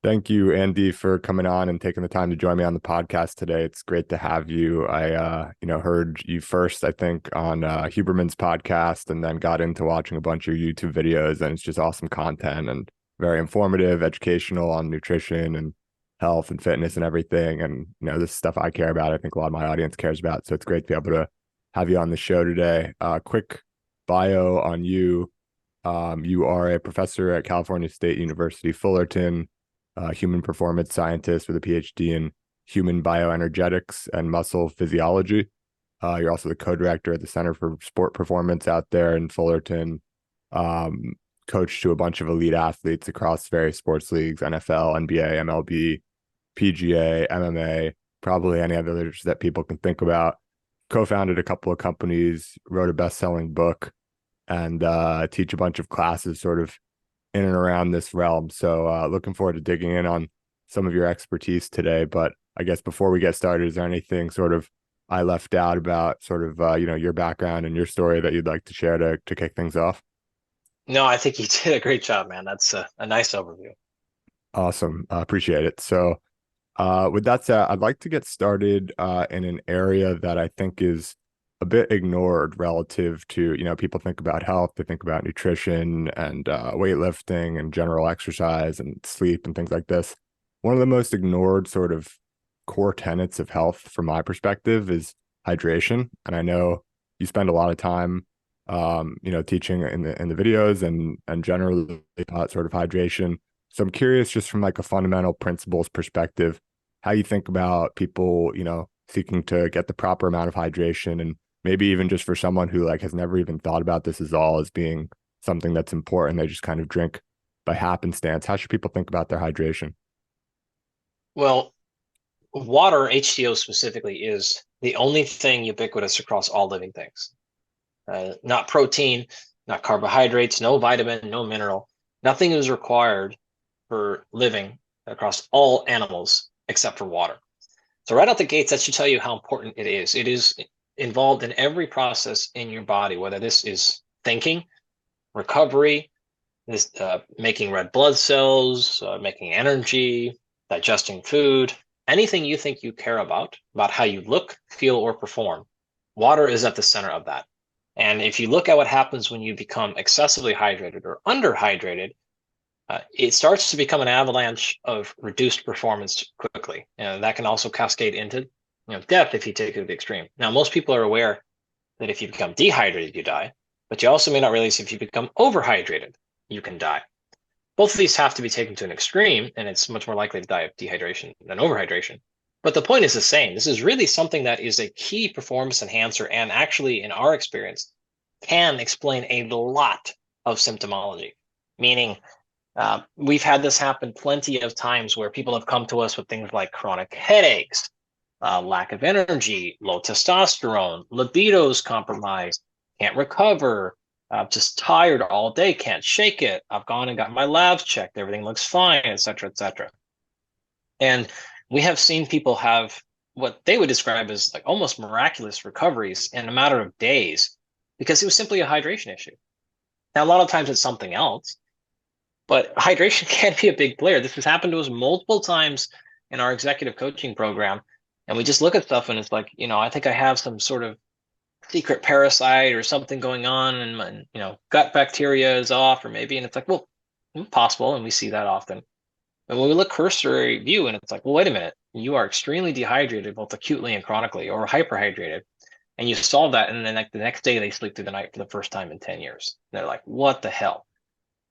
Thank you, Andy, for coming on and taking the time to join me on the podcast today. It's great to have you. I heard you first, I think, on Huberman's podcast, and then got into watching a bunch of your YouTube videos, and it's just awesome content and very informative, educational on nutrition and health and fitness and everything. And this is stuff I care about. I think a lot of my audience cares about. So it's great to be able to have you on the show today. Quick bio on you. You are a professor at California State University, Fullerton, human performance scientist with a PhD in human bioenergetics and muscle physiology. You're also the co-director at the Center for Sport Performance out there in Fullerton. Coached to a bunch of elite athletes across various sports leagues, NFL, NBA, MLB, PGA, MMA, probably any others that people can think about. Co-founded a couple of companies, wrote a best-selling book, and teach a bunch of classes sort of in and around this realm. So looking forward to digging in on some of your expertise today. But I guess before we get started, is there anything sort of I left out about sort of your background and your story that you'd like to share to kick things off? No, I think you did a great job, man. That's a nice overview. Awesome. Appreciate it. So with that said, I'd like to get started in an area that I think is a bit ignored relative to, people think about health, they think about nutrition and weightlifting and general exercise and sleep and things like this. One of the most ignored sort of core tenets of health from my perspective is hydration. And I know you spend a lot of time teaching in the videos and generally about sort of hydration. So I'm curious, just from like a fundamental principles perspective, how you think about people, seeking to get the proper amount of hydration, and maybe even just for someone who like has never even thought about this as all as being something that's important. They just kind of drink by happenstance. How should people think about their hydration? Well, water, H2O specifically, is the only thing ubiquitous across all living things. Not protein, not carbohydrates, no vitamin, no mineral. Nothing is required for living across all animals except for water. So right out the gates, that should tell you how important it is. It is involved in every process in your body, whether this is thinking, recovery, this making red blood cells, making energy, digesting food, anything you think you care about how you look, feel, or perform. Water is at the center of that. And if you look at what happens when you become excessively hydrated or underhydrated, it starts to become an avalanche of reduced performance quickly. And that can also cascade into death if you take it to the extreme. Now, most people are aware that if you become dehydrated, you die, but you also may not realize if you become overhydrated, you can die. Both of these have to be taken to an extreme, and it's much more likely to die of dehydration than overhydration. But the point is the same. This is really something that is a key performance enhancer, and actually, in our experience, can explain a lot of symptomology. Meaning, we've had this happen plenty of times where people have come to us with things like chronic headaches, lack of energy, low testosterone, libido's compromised, can't recover, just tired all day, can't shake it. I've gone and got my labs checked, everything looks fine, etc., etc. And we have seen people have what they would describe as like almost miraculous recoveries in a matter of days because it was simply a hydration issue. Now, a lot of times it's something else, but hydration can be a big player. This has happened to us multiple times in our executive coaching program. And we just look at stuff and it's like, I think I have some sort of secret parasite or something going on and my, gut bacteria is off or maybe, and it's like, well, possible. And we see that often. And when we look cursory view and it's like, well, wait a minute, you are extremely dehydrated, both acutely and chronically, or hyperhydrated. And you solve that. And then like the next day they sleep through the night for the first time in 10 years. And they're like, what the hell?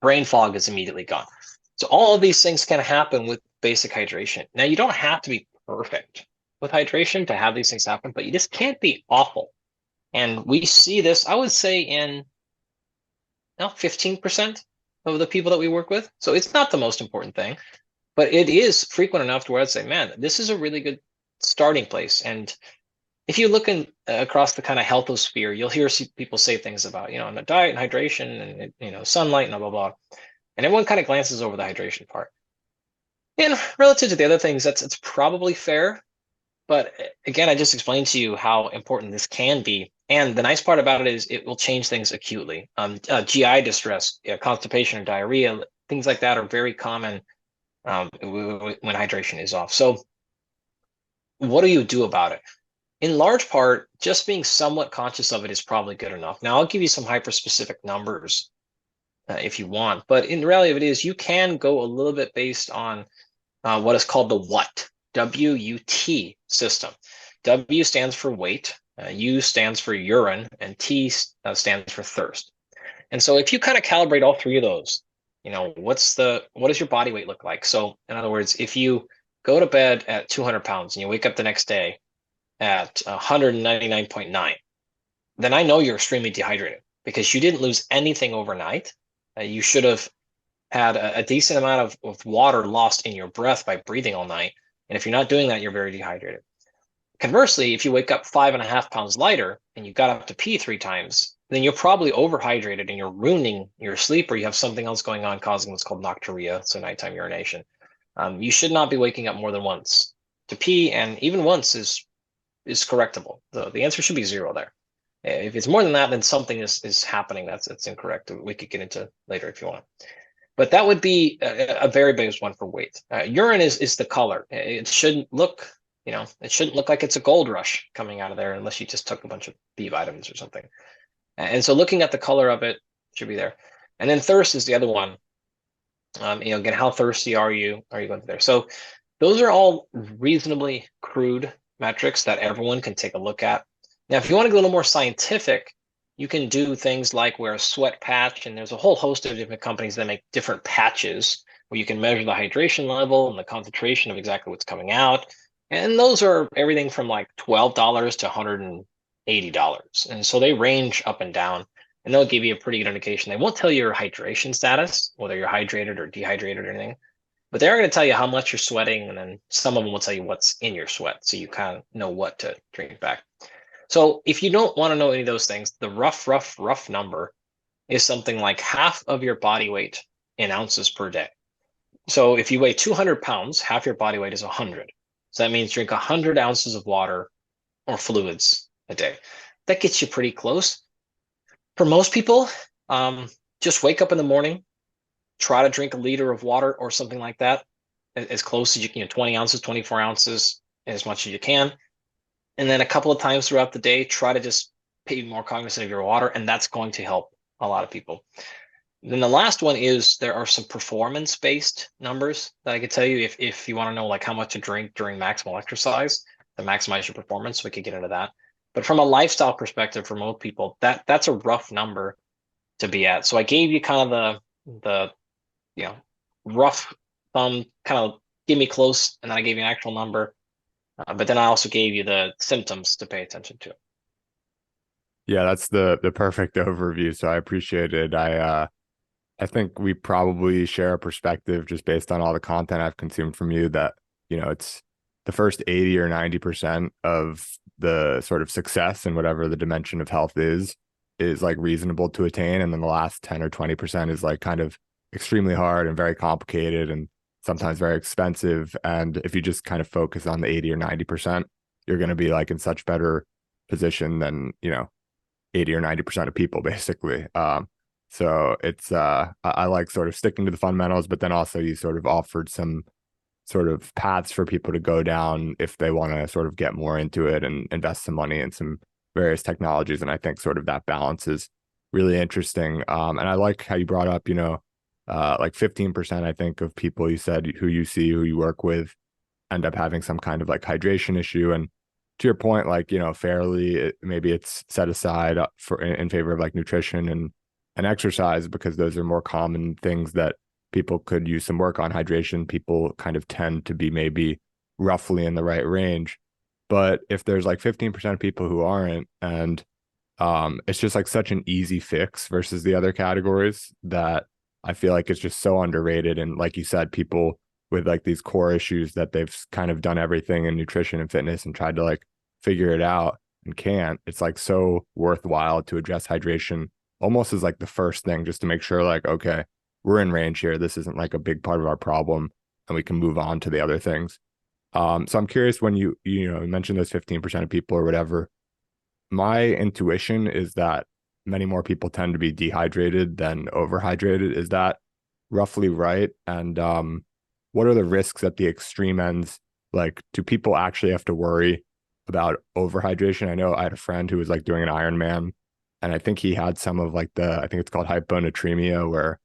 Brain fog is immediately gone. So all of these things can happen with basic hydration. Now, you don't have to be perfect with hydration to have these things happen, but you just can't be awful. And we see this, I would say, in 15% of the people that we work with. So it's not the most important thing, but it is frequent enough to where I'd say, man, this is a really good starting place. And if you look across the kind of healthosphere, you'll hear people say things about, the diet and hydration and, sunlight and blah, blah, blah. And everyone kind of glances over the hydration part. And relative to the other things, it's probably fair. But again, I just explained to you how important this can be. And the nice part about it is it will change things acutely. GI distress, constipation or diarrhea, things like that are very common when hydration is off. So what do you do about it? In large part, just being somewhat conscious of it is probably good enough. Now, I'll give you some hyper-specific numbers if you want, but in reality of it is you can go a little bit based on what is called the WUT system. W stands for weight, U stands for urine, and T stands for thirst. And so if you kind of calibrate all three of those, what does your body weight look like? So in other words, if you go to bed at 200 pounds and you wake up the next day at 199.9, then I know you're extremely dehydrated because you didn't lose anything overnight. You should have had a decent amount of water lost in your breath by breathing all night. And if you're not doing that, you're very dehydrated. Conversely, if you wake up 5.5 pounds lighter and you got up to pee 3 times, then you're probably overhydrated and you're ruining your sleep, or you have something else going on causing what's called nocturia, so nighttime urination. You should not be waking up more than once to pee, and even once is correctable. The answer should be 0 there. If it's more than that, then something is happening that's incorrect. We could get into later if you want. But that would be a very big one for weight. Urine is the color. It shouldn't look, it shouldn't look like it's a gold rush coming out of there unless you just took a bunch of B vitamins or something. And so looking at the color of it should be there. And then thirst is the other one. Again, how thirsty are you? Are you going through there? So those are all reasonably crude metrics that everyone can take a look at. Now, if you want to go a little more scientific, you can do things like wear a sweat patch, and there's a whole host of different companies that make different patches where you can measure the hydration level and the concentration of exactly what's coming out. And those are everything from like $12 to $180. And so they range up and down, and they'll give you a pretty good indication. They won't tell you your hydration status, whether you're hydrated or dehydrated or anything, but they are going to tell you how much you're sweating, and then some of them will tell you what's in your sweat, so you kind of know what to drink back. So if you don't want to know any of those things, the rough number is something like half of your body weight in ounces per day. So if you weigh 200 pounds, half your body weight is 100. So that means drink 100 ounces of water or fluids a day. That gets you pretty close. For most people, just wake up in the morning, try to drink a liter of water or something like that, as close as you can, 20 ounces, 24 ounces, as much as you can. And then a couple of times throughout the day, try to just be more cognizant of your water, and that's going to help a lot of people. Then the last one is there are some performance-based numbers that I could tell you if you want to know like how much to drink during maximal exercise to maximize your performance. We could get into that. But from a lifestyle perspective, for most people, that's a rough number to be at. So I gave you kind of the rough thumb, kind of give me close, and then I gave you an actual number. But then I also gave you the symptoms to pay attention to. Yeah, that's the perfect overview. So I appreciate it. I think we probably share a perspective just based on all the content I've consumed from you that, it's the first 80 or 90% of the sort of success in whatever the dimension of health is like reasonable to attain. And then the last 10 or 20% is like kind of extremely hard and very complicated and sometimes very expensive. And if you just kind of focus on the 80 or 90%, you're going to be like in such better position than, 80 or 90% of people basically. So it's, I like sort of sticking to the fundamentals, but then also you sort of offered some sort of paths for people to go down if they want to sort of get more into it and invest some money in some various technologies. And I think sort of that balance is really interesting. And I like how you brought up, like 15%, I think, of people you said who you work with end up having some kind of like hydration issue. And to your point, like, fairly, maybe it's set aside in favor of like nutrition and exercise because those are more common things that people could use some work on. Hydration, people kind of tend to be maybe roughly in the right range. But if there's like 15% of people who aren't, and it's just like such an easy fix versus the other categories that I feel like it's just so underrated. And like you said, people with like these core issues that they've kind of done everything in nutrition and fitness and tried to like figure it out and can't, it's like so worthwhile to address hydration almost as like the first thing, just to make sure like, okay, we're in range here. This isn't like a big part of our problem and we can move on to the other things. So I'm curious when you mentioned those 15% of people or whatever, my intuition is that many more people tend to be dehydrated than overhydrated. Is that roughly right? And what are the risks at the extreme ends? Like, do people actually have to worry about overhydration? I know I had a friend who was like doing an Ironman, and I think he had some of like I think it's called hyponatremia, where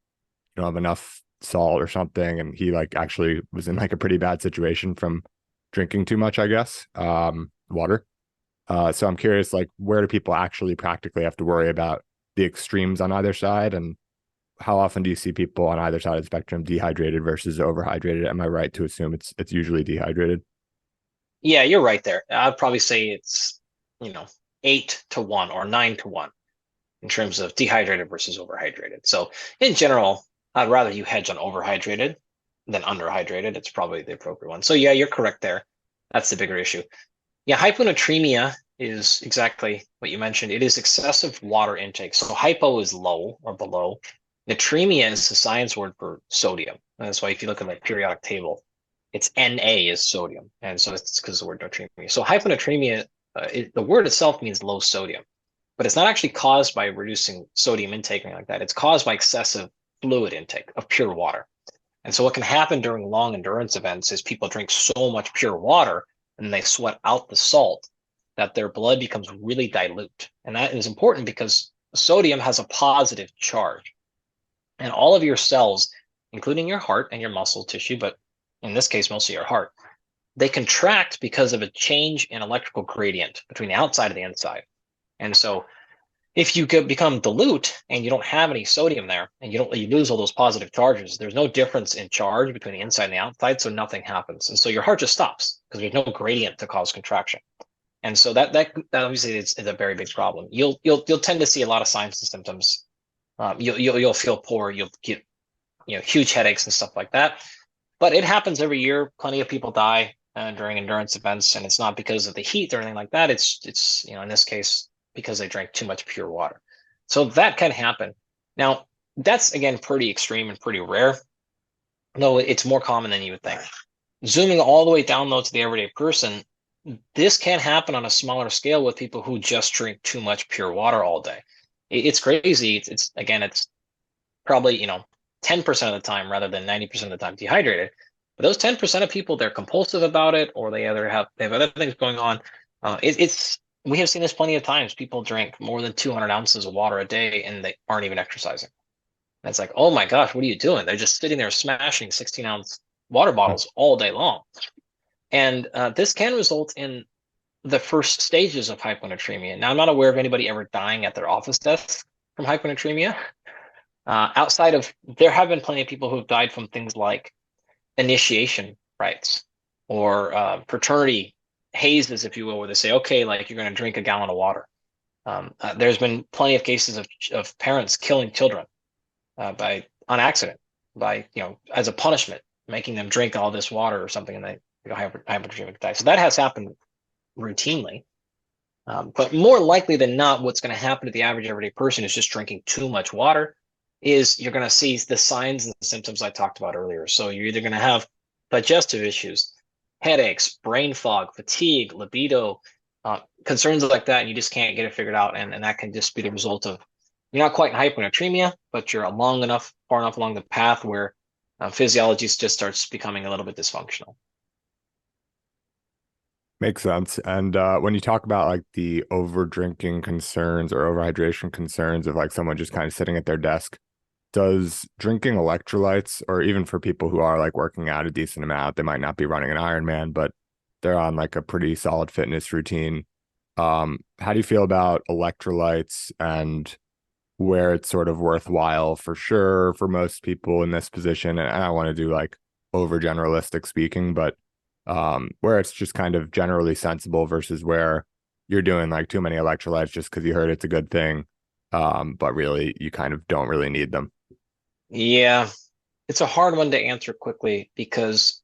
you don't have enough salt or something, and he like actually was in like a pretty bad situation from drinking too much, I guess, water. So I'm curious, like, where do people actually practically have to worry about the extremes on either side, and how often do you see people on either side of the spectrum dehydrated versus overhydrated? Am I right to assume it's usually dehydrated? Yeah, you're right there. I'd probably say it's, 8 to 1 or 9 to 1 in terms of dehydrated versus overhydrated. So in general, I'd rather you hedge on overhydrated than underhydrated. It's probably the appropriate one. So yeah, you're correct there. That's the bigger issue. Yeah, hyponatremia is exactly what you mentioned. It is excessive water intake. So hypo is low or below. Natremia is the science word for sodium. And that's why if you look at the periodic table, it's Na is sodium. And so it's because of the word natremia. So hyponatremia, the word itself means low sodium, but it's not actually caused by reducing sodium intake or anything like that. It's caused by excessive fluid intake of pure water. And so what can happen during long endurance events is people drink so much pure water and they sweat out the salt that their blood becomes really dilute. And that is important because sodium has a positive charge. And all of your cells, including your heart and your muscle tissue, but in this case, mostly your heart, they contract because of a change in electrical gradient between the outside and the inside. And so if you become dilute and you don't have any sodium there and you lose all those positive charges, there's no difference in charge between the inside and the outside, so nothing happens. And so your heart just stops because there's no gradient to cause contraction. And so that obviously is a very big problem. You'll tend to see a lot of signs and symptoms. You'll feel poor, you'll get huge headaches and stuff like that. But it happens every year. Plenty of people die during endurance events, and it's not because of the heat or anything like that. It's in this case because they drank too much pure water. So that can happen. Now, that's again pretty extreme and pretty rare, though it's more common than you would think. Zooming all the way down though to the everyday person, this can happen on a smaller scale with people who just drink too much pure water all day. It's crazy. It's probably 10% of the time rather than 90% of the time dehydrated. But those 10% of people, they're compulsive about it, or they have other things going on. We have seen this plenty of times. People drink more than 200 ounces of water a day and they aren't even exercising. And it's like, oh my gosh, what are you doing? They're just sitting there smashing 16-ounce water bottles all day long. And this can result in the first stages of hyponatremia. Now, I'm not aware of anybody ever dying at their office desk from hyponatremia. Outside of, there have been plenty of people who've died from things like initiation rites or fraternity hazes, if you will, where they say, okay, like you're going to drink a gallon of water. There's been plenty of cases of parents killing children on accident, by as a punishment, making them drink all this water or something, and they hyponatremic die. So that has happened routinely. But more likely than not, what's going to happen to the average everyday person is just drinking too much water. Is you're going to see the signs and the symptoms I talked about earlier. So you're either going to have digestive issues, headaches, brain fog, fatigue, libido, concerns like that, and you just can't get it figured out. And that can just be the result of you're not quite in hyponatremia, but you're far enough along the path where physiology just starts becoming a little bit dysfunctional. Makes sense. And when you talk about like the over drinking concerns or overhydration concerns of like someone just kind of sitting at their desk, does drinking electrolytes, or even for people who are like working out a decent amount, they might not be running an Ironman, but they're on like a pretty solid fitness routine. How do you feel about electrolytes and where it's sort of worthwhile for sure for most people in this position? And I don't want to do like over generalistic speaking, but where it's just kind of generally sensible versus where you're doing like too many electrolytes just because you heard it's a good thing, but really you kind of don't really need them. Yeah, it's a hard one to answer quickly because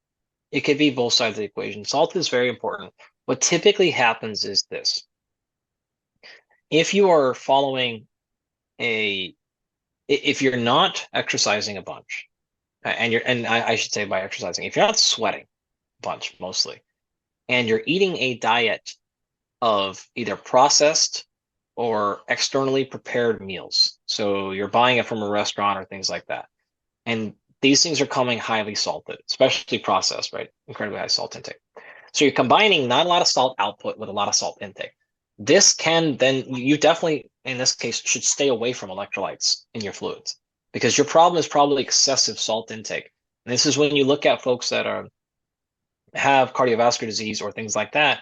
it could be both sides of the equation. Salt is very important. What typically happens is this. If you are if you're not exercising a bunch, and I should say by exercising, if you're not sweating a bunch mostly, and you're eating a diet of either processed or externally prepared meals, so you're buying it from a restaurant or things like that, and these things are coming highly salted, especially processed, right? Incredibly high salt intake. So you're combining not a lot of salt output with a lot of salt intake. This can then, you definitely, in this case, should stay away from electrolytes in your fluids because your problem is probably excessive salt intake. And this is when you look at folks that have cardiovascular disease or things like that,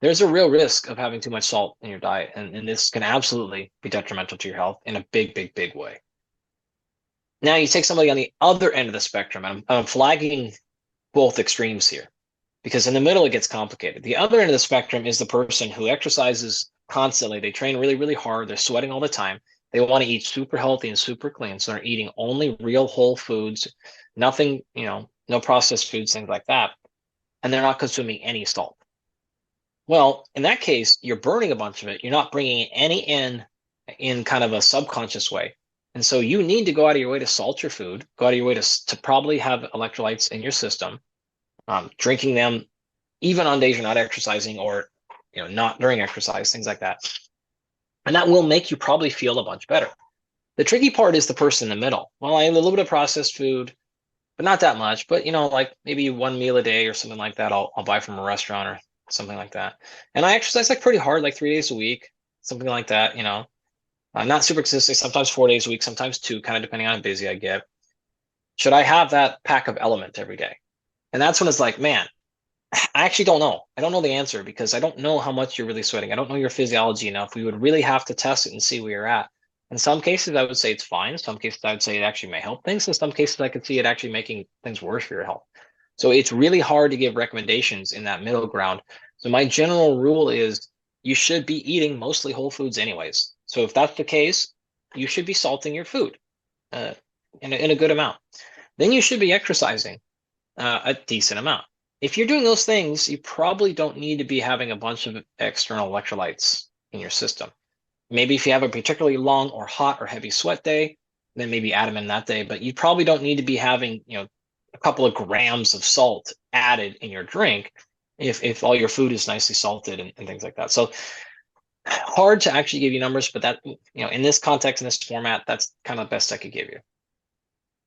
there's a real risk of having too much salt in your diet. And this can absolutely be detrimental to your health in a big, big, big way. Now you take somebody on the other end of the spectrum, and I'm flagging both extremes here because in the middle it gets complicated. The other end of the spectrum is the person who exercises constantly. They train really, really hard. They're sweating all the time. They want to eat super healthy and super clean. So they're eating only real whole foods, nothing, no processed foods, things like that. And they're not consuming any salt. Well, in that case, you're burning a bunch of it. You're not bringing any in kind of a subconscious way. And so you need to go out of your way to salt your food, go out of your way to probably have electrolytes in your system, drinking them even on days you're not exercising or not during exercise, things like that. And that will make you probably feel a bunch better. The tricky part is the person in the middle. Well, I eat a little bit of processed food, but not that much. But like maybe one meal a day or something like that, I'll buy from a restaurant or something like that. And I exercise like pretty hard, like 3 days a week, something like that. Not super consistent. Sometimes 4 days a week, sometimes 2, kind of depending on how busy I get. Should I have that pack of element every day? And that's when it's like, man, I actually don't know. I don't know the answer because I don't know how much you're really sweating. I don't know your physiology enough. We would really have to test it and see where you're at. In some cases, I would say it's fine. Some cases, I would say it actually may help things. In some cases, I could see it actually making things worse for your health. So it's really hard to give recommendations in that middle ground. So my general rule is you should be eating mostly whole foods anyways. So if that's the case, you should be salting your food in a good amount. Then you should be exercising a decent amount. If you're doing those things, you probably don't need to be having a bunch of external electrolytes in your system. Maybe if you have a particularly long or hot or heavy sweat day, then maybe add them in that day. But you probably don't need to be having, a couple of grams of salt added in your drink if all your food is nicely salted and things like that. So hard to actually give you numbers, but that, in this context, in this format, that's kind of the best I could give you.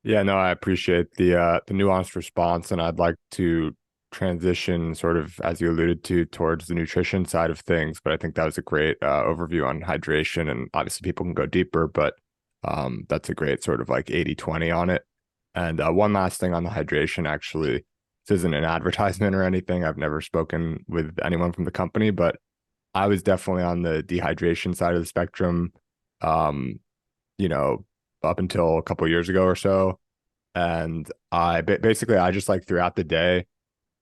Yeah, no, I appreciate the nuanced response, and I'd like to transition sort of, as you alluded to, towards the nutrition side of things. But I think that was a great overview on hydration, and obviously people can go deeper, but that's a great sort of like 80-20 on it. And one last thing on the hydration, actually, this isn't an advertisement or anything. I've never spoken with anyone from the company, but I was definitely on the dehydration side of the spectrum, up until a couple of years ago or so. And I just like throughout the day,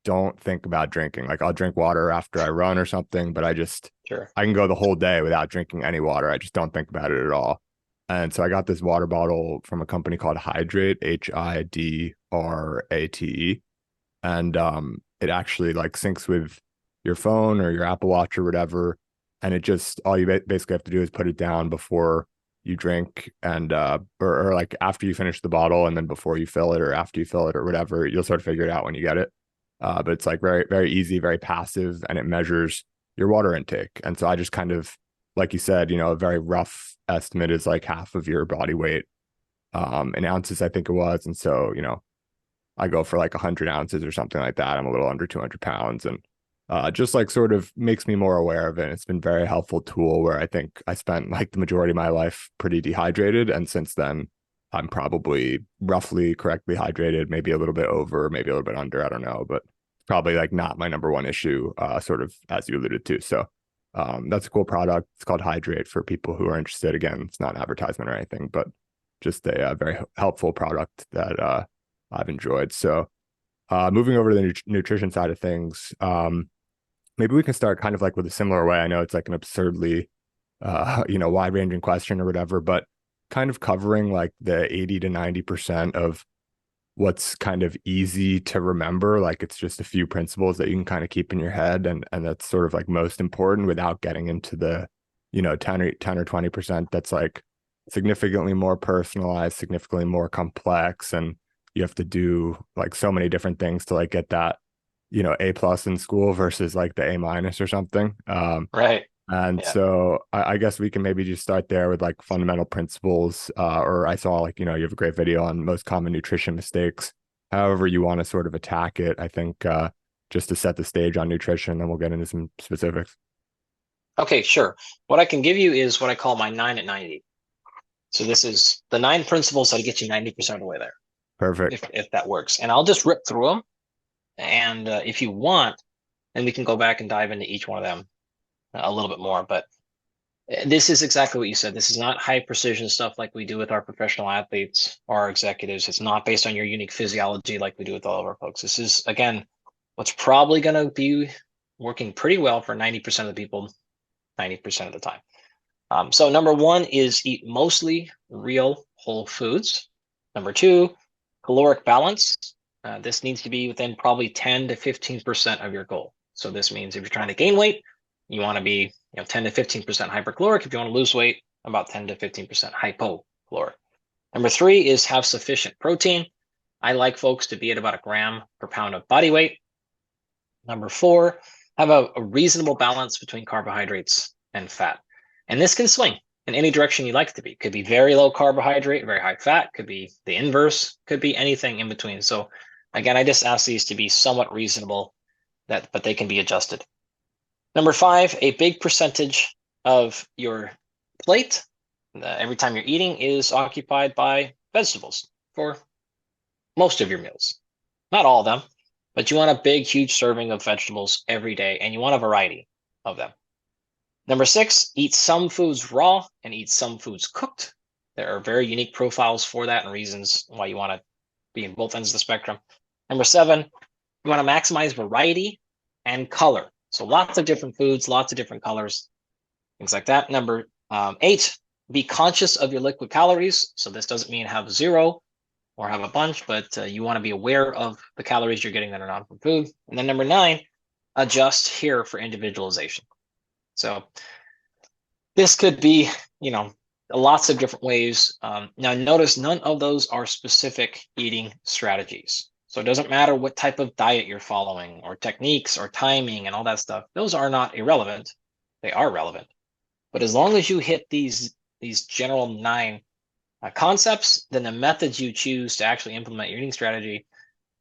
don't think about drinking. Like I'll drink water after I run or something, but I can go the whole day without drinking any water. I just don't think about it at all. And so I got this water bottle from a company called Hydrate, Hydrate. And it actually like syncs with your phone or your Apple Watch or whatever. And it just, all you basically have to do is put it down before you drink and or like after you finish the bottle and then before you fill it or after you fill it or whatever. You'll sort of figure it out when you get it. But it's like very, very easy, very passive, and it measures your water intake. And so I just kind of, like you said, a very rough estimate is like half of your body weight in ounces, I think it was. And so, I go for like 100 ounces or something like that. I'm a little under 200 pounds, and just like sort of makes me more aware of it. It's been a very helpful tool where I think I spent like the majority of my life pretty dehydrated. And since then, I'm probably roughly correctly hydrated, maybe a little bit over, maybe a little bit under. I don't know, but probably like not my number one issue, sort of as you alluded to. So that's a cool product. It's called Hydrate for people who are interested. Again, it's not an advertisement or anything, but just a very helpful product that I've enjoyed. So moving over to the nutrition side of things, maybe we can start kind of like with a similar way. I know it's like an absurdly, wide-ranging question or whatever, but kind of covering like the 80 to 90% of what's kind of easy to remember. Like it's just a few principles that you can kind of keep in your head, and that's sort of like most important without getting into the 10 or 20% that's like significantly more personalized, significantly more complex, and you have to do like so many different things to like get that A+ in school versus like the A- or something. Right. And Yeah. so I guess we can maybe just start there with like fundamental principles. Or I saw like, you have a great video on most common nutrition mistakes. However you want to sort of attack it, I think just to set the stage on nutrition, then we'll get into some specifics. Okay, sure. What I can give you is what I call my 9 at 90. So this is the 9 principles that get you 90% of the way there, Perfect. if that works. And I'll just rip through them. And if you want, then we can go back and dive into each one of them a little bit more. But this is exactly what you said. This is not high precision stuff like we do with our professional athletes or our executives. It's not based on your unique physiology like we do with all of our folks. This is, again, what's probably going to be working pretty well for 90% of the people, 90% of the time. So number 1 is eat mostly real whole foods. Number 2, caloric balance. This needs to be within probably 10 to 15% of your goal. So this means if you're trying to gain weight, you want to be 10 to 15% hypercaloric. If you want to lose weight, about 10 to 15% hypocaloric. Number 3 is have sufficient protein. I like folks to be at about a gram per pound of body weight. Number 4, have a reasonable balance between carbohydrates and fat. And this can swing in any direction you like it to be. Could be very low carbohydrate, very high fat, could be the inverse, could be anything in between. So again, I just ask these to be somewhat reasonable, but they can be adjusted. Number 5, a big percentage of your plate, every time you're eating, is occupied by vegetables for most of your meals. Not all of them, but you want a big, huge serving of vegetables every day, and you want a variety of them. Number 6, eat some foods raw and eat some foods cooked. There are very unique profiles for that and reasons why you want to be in both ends of the spectrum. Number 7, you want to maximize variety and color. So lots of different foods, lots of different colors, things like that. Number 8, be conscious of your liquid calories. So this doesn't mean have 0 or have a bunch, but you want to be aware of the calories you're getting that are not from food. And then number 9, adjust here for individualization. So this could be, lots of different ways. Now notice none of those are specific eating strategies. So it doesn't matter what type of diet you're following or techniques or timing and all that stuff. Those are not irrelevant. They are relevant. But as long as you hit these general 9 concepts, then the methods you choose to actually implement your eating strategy,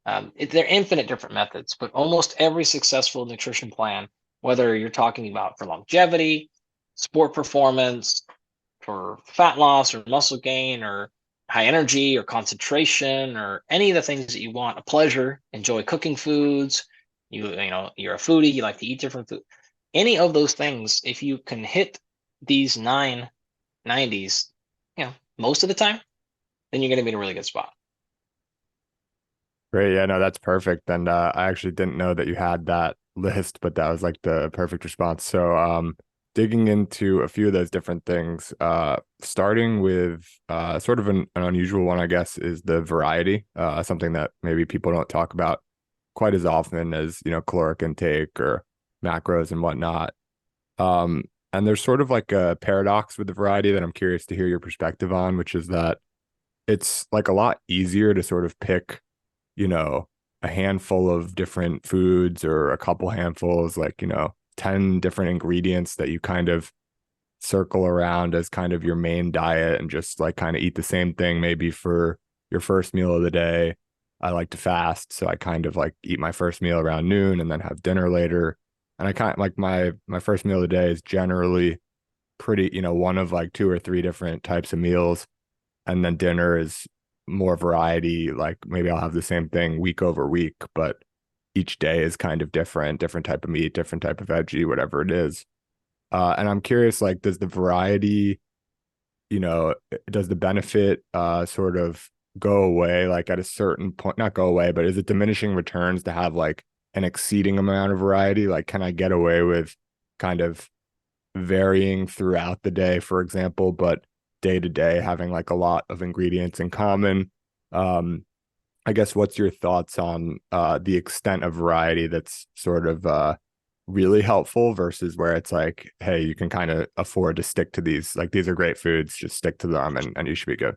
they're infinite different methods, but almost every successful nutrition plan, whether you're talking about for longevity, sport performance, for fat loss or muscle gain or high energy or concentration or any of the things that you want, a pleasure, enjoy cooking foods, you're a foodie, you like to eat different food, any of those things, if you can hit these 9 90s, most of the time, then you're going to be in a really good spot. Great. Yeah, no, that's perfect. And I actually didn't know that you had that list, but that was like the perfect response. So digging into a few of those different things, starting with sort of an unusual one, I guess, is the variety, something that maybe people don't talk about quite as often as, caloric intake or macros and whatnot. And there's sort of like a paradox with the variety that I'm curious to hear your perspective on, which is that it's like a lot easier to sort of pick, a handful of different foods or a couple handfuls, like, 10 different ingredients that you kind of circle around as kind of your main diet and just like kind of eat the same thing maybe for your first meal of the day. I like to fast, so I kind of like eat my first meal around noon and then have dinner later. And I kind of like my first meal of the day is generally pretty, one of like 2 or 3 different types of meals. And then dinner is more variety. Like maybe I'll have the same thing week over week, but each day is kind of different type of meat, different type of veggie, whatever it is. And I'm curious, like, does the variety, does the benefit sort of go away, like at a certain point, not go away, but is it diminishing returns to have like an exceeding amount of variety? Like, can I get away with kind of varying throughout the day, for example, but day to day having like a lot of ingredients in common? I guess what's your thoughts on the extent of variety that's sort of really helpful versus where it's like, hey, you can kind of afford to stick to these, like these are great foods, just stick to them and you should be good.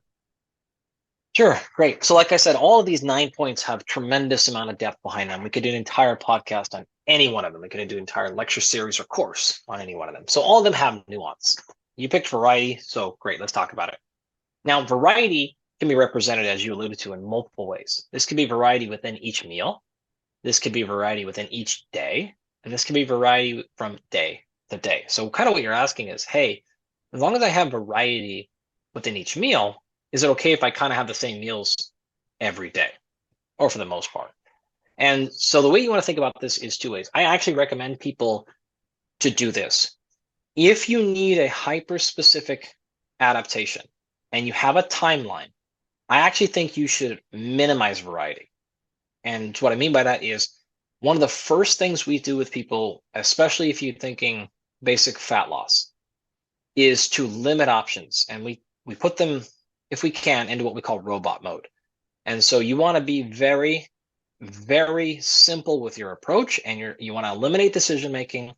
Sure, great. So like I said, all of these 9 points have tremendous amount of depth behind them. We could do an entire podcast on any one of them. We can do an entire lecture series or course on any one of them. So all of them have nuance. You picked variety, so great, let's talk about it. Now, variety can be represented, as you alluded to, in multiple ways. This could be variety within each meal. This could be variety within each day. And this could be variety from day to day. So kind of what you're asking is, hey, as long as I have variety within each meal, is it okay if I kind of have the same meals every day, or for the most part? And so the way you want to think about this is two ways. I actually recommend people to do this. If you need a hyper-specific adaptation and you have a timeline, I actually think you should minimize variety. And what I mean by that is one of the first things we do with people, especially if you're thinking basic fat loss, is to limit options. And we put them, if we can, into what we call robot mode. And so you want to be very, very simple with your approach, and you want to eliminate decision making,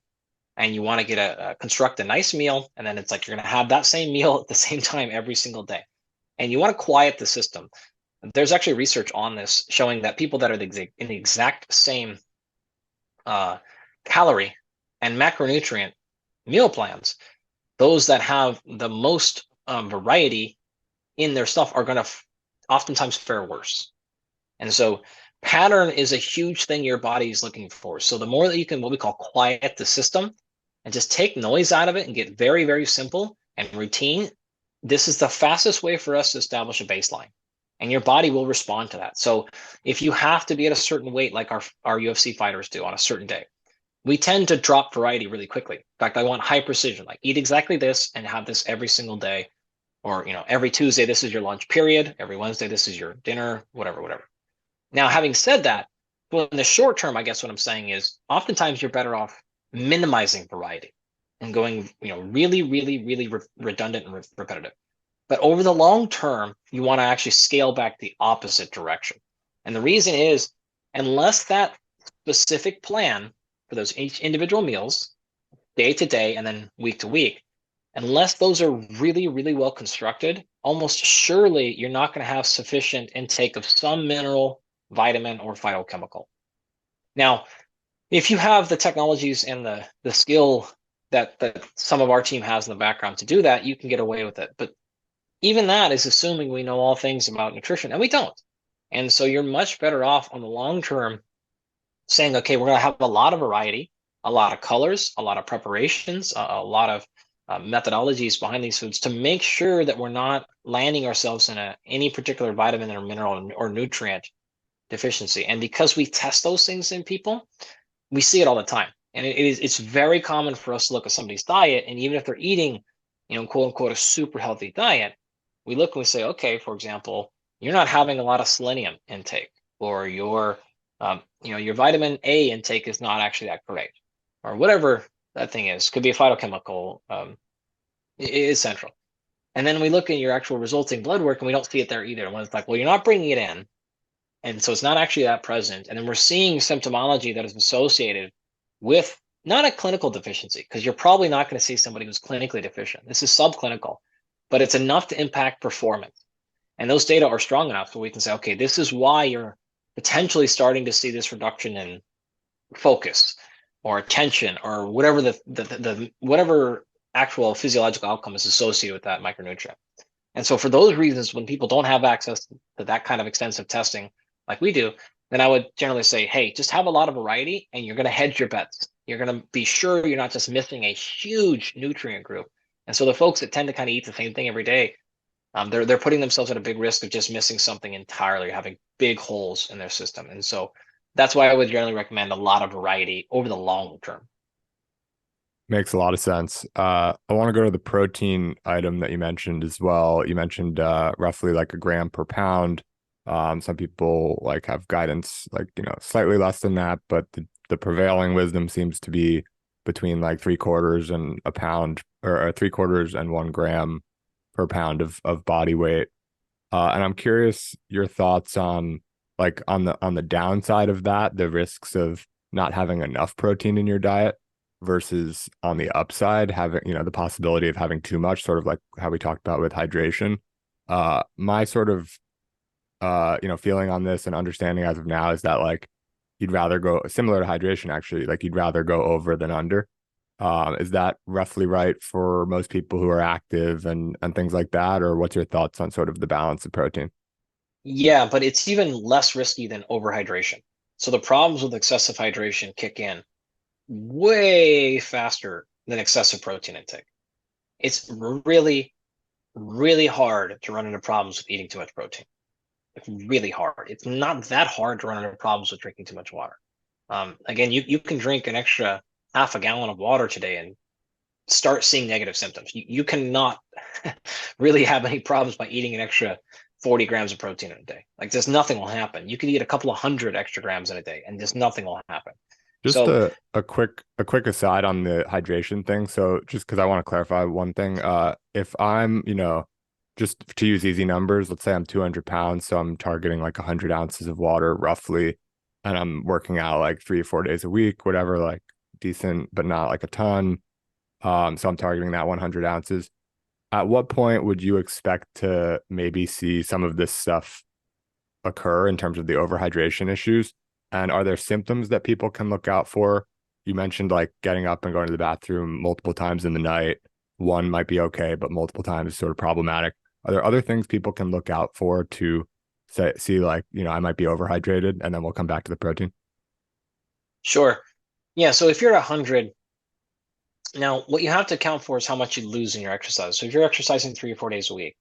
and you want to construct a nice meal, and then it's like you're going to have that same meal at the same time every single day. And you want to quiet the system. There's actually research on this showing that people that are in the exact same calorie and macronutrient meal plans, those that have the most variety in their stuff are going to oftentimes fare worse. And so pattern is a huge thing your body is looking for. So the more that you can, what we call quiet the system and just take noise out of it and get very, very simple and routine, this is the fastest way for us to establish a baseline. And your body will respond to that. So if you have to be at a certain weight, like our UFC fighters do on a certain day, we tend to drop variety really quickly. In fact, I want high precision, like eat exactly this and have this every single day. Or, every Tuesday, this is your lunch period. Every Wednesday, this is your dinner, whatever. Now, having said that, well, in the short term, I guess what I'm saying is oftentimes you're better off minimizing variety and going, really, really, really redundant and repetitive. But over the long term, you want to actually scale back the opposite direction. And the reason is, unless that specific plan for those each individual meals, day to day and then week to week, unless those are really, really well constructed, almost surely you're not going to have sufficient intake of some mineral, vitamin, or phytochemical. Now, if you have the technologies and the skill that some of our team has in the background to do that, you can get away with it. But even that is assuming we know all things about nutrition, and we don't. And so you're much better off on the long term saying, okay, we're going to have a lot of variety, a lot of colors, a lot of preparations, a lot of methodologies behind these foods to make sure that we're not landing ourselves in any particular vitamin or mineral or nutrient deficiency. And because we test those things in people, we see it all the time. And it's very common for us to look at somebody's diet, and even if they're eating, quote unquote, a super healthy diet, we look and we say, okay, for example, you're not having a lot of selenium intake, or your vitamin A intake is not actually that great, or whatever that thing is. Could be a phytochemical. It is central. And then we look at your actual resulting blood work, and we don't see it there either. And it's like, well, you're not bringing it in, and so it's not actually that present. And then we're seeing symptomology that is associated with not a clinical deficiency, because you're probably not going to see somebody who's clinically deficient. This is subclinical, but it's enough to impact performance. And those data are strong enough so we can say, okay, this is why you're potentially starting to see this reduction in focus or attention or whatever whatever actual physiological outcome is associated with that micronutrient. And so for those reasons, when people don't have access to that kind of extensive testing like we do, then I would generally say, hey, just have a lot of variety, and you're going to hedge your bets. You're going to be sure you're not just missing a huge nutrient group. And so the folks that tend to kind of eat the same thing every day, they're putting themselves at a big risk of just missing something entirely, having big holes in their system. And so that's why I would generally recommend a lot of variety over the long term. Makes a lot of sense. I want to go to the protein item that you mentioned as well. You mentioned roughly like a gram per pound. Some people like have guidance like, slightly less than that, but the prevailing wisdom seems to be between like 3/4 and a pound, or 3/4 and 1 gram per pound of body weight. And I'm curious your thoughts on like on the downside of that, the risks of not having enough protein in your diet versus on the upside, having, the possibility of having too much, sort of like how we talked about with hydration. My sort of feeling on this and understanding as of now is that like you'd rather go similar to hydration, actually, like you'd rather go over than under. Is that roughly right for most people who are active and things like that? Or what's your thoughts on sort of the balance of protein? Yeah, but it's even less risky than overhydration. So the problems with excessive hydration kick in way faster than excessive protein intake. It's really, really hard to run into problems with eating too much protein. It's really hard. It's not that hard to run into problems with drinking too much water. Again, you can drink an extra half a gallon of water today and start seeing negative symptoms. You cannot really have any problems by eating an extra 40 grams of protein in a day. Like just nothing will happen. You could eat a couple of hundred extra grams in a day and just nothing will happen. Just So a quick aside on the hydration thing. So just because I want to clarify one thing, if I'm, just to use easy numbers, let's say I'm 200 pounds, so I'm targeting like 100 ounces of water roughly, and I'm working out like 3 or 4 days a week, whatever, like decent, but not like a ton. So I'm targeting that 100 ounces. At what point would you expect to maybe see some of this stuff occur in terms of the overhydration issues? And are there symptoms that people can look out for? You mentioned like getting up and going to the bathroom multiple times in the night. One might be okay, but multiple times is sort of problematic. Are there other things people can look out for to see like, I might be overhydrated, and then we'll come back to the protein? sure. Yeah, so if you're 100, now what you have to account for is how much you lose in your exercise. So if you're exercising 3 or 4 days a week,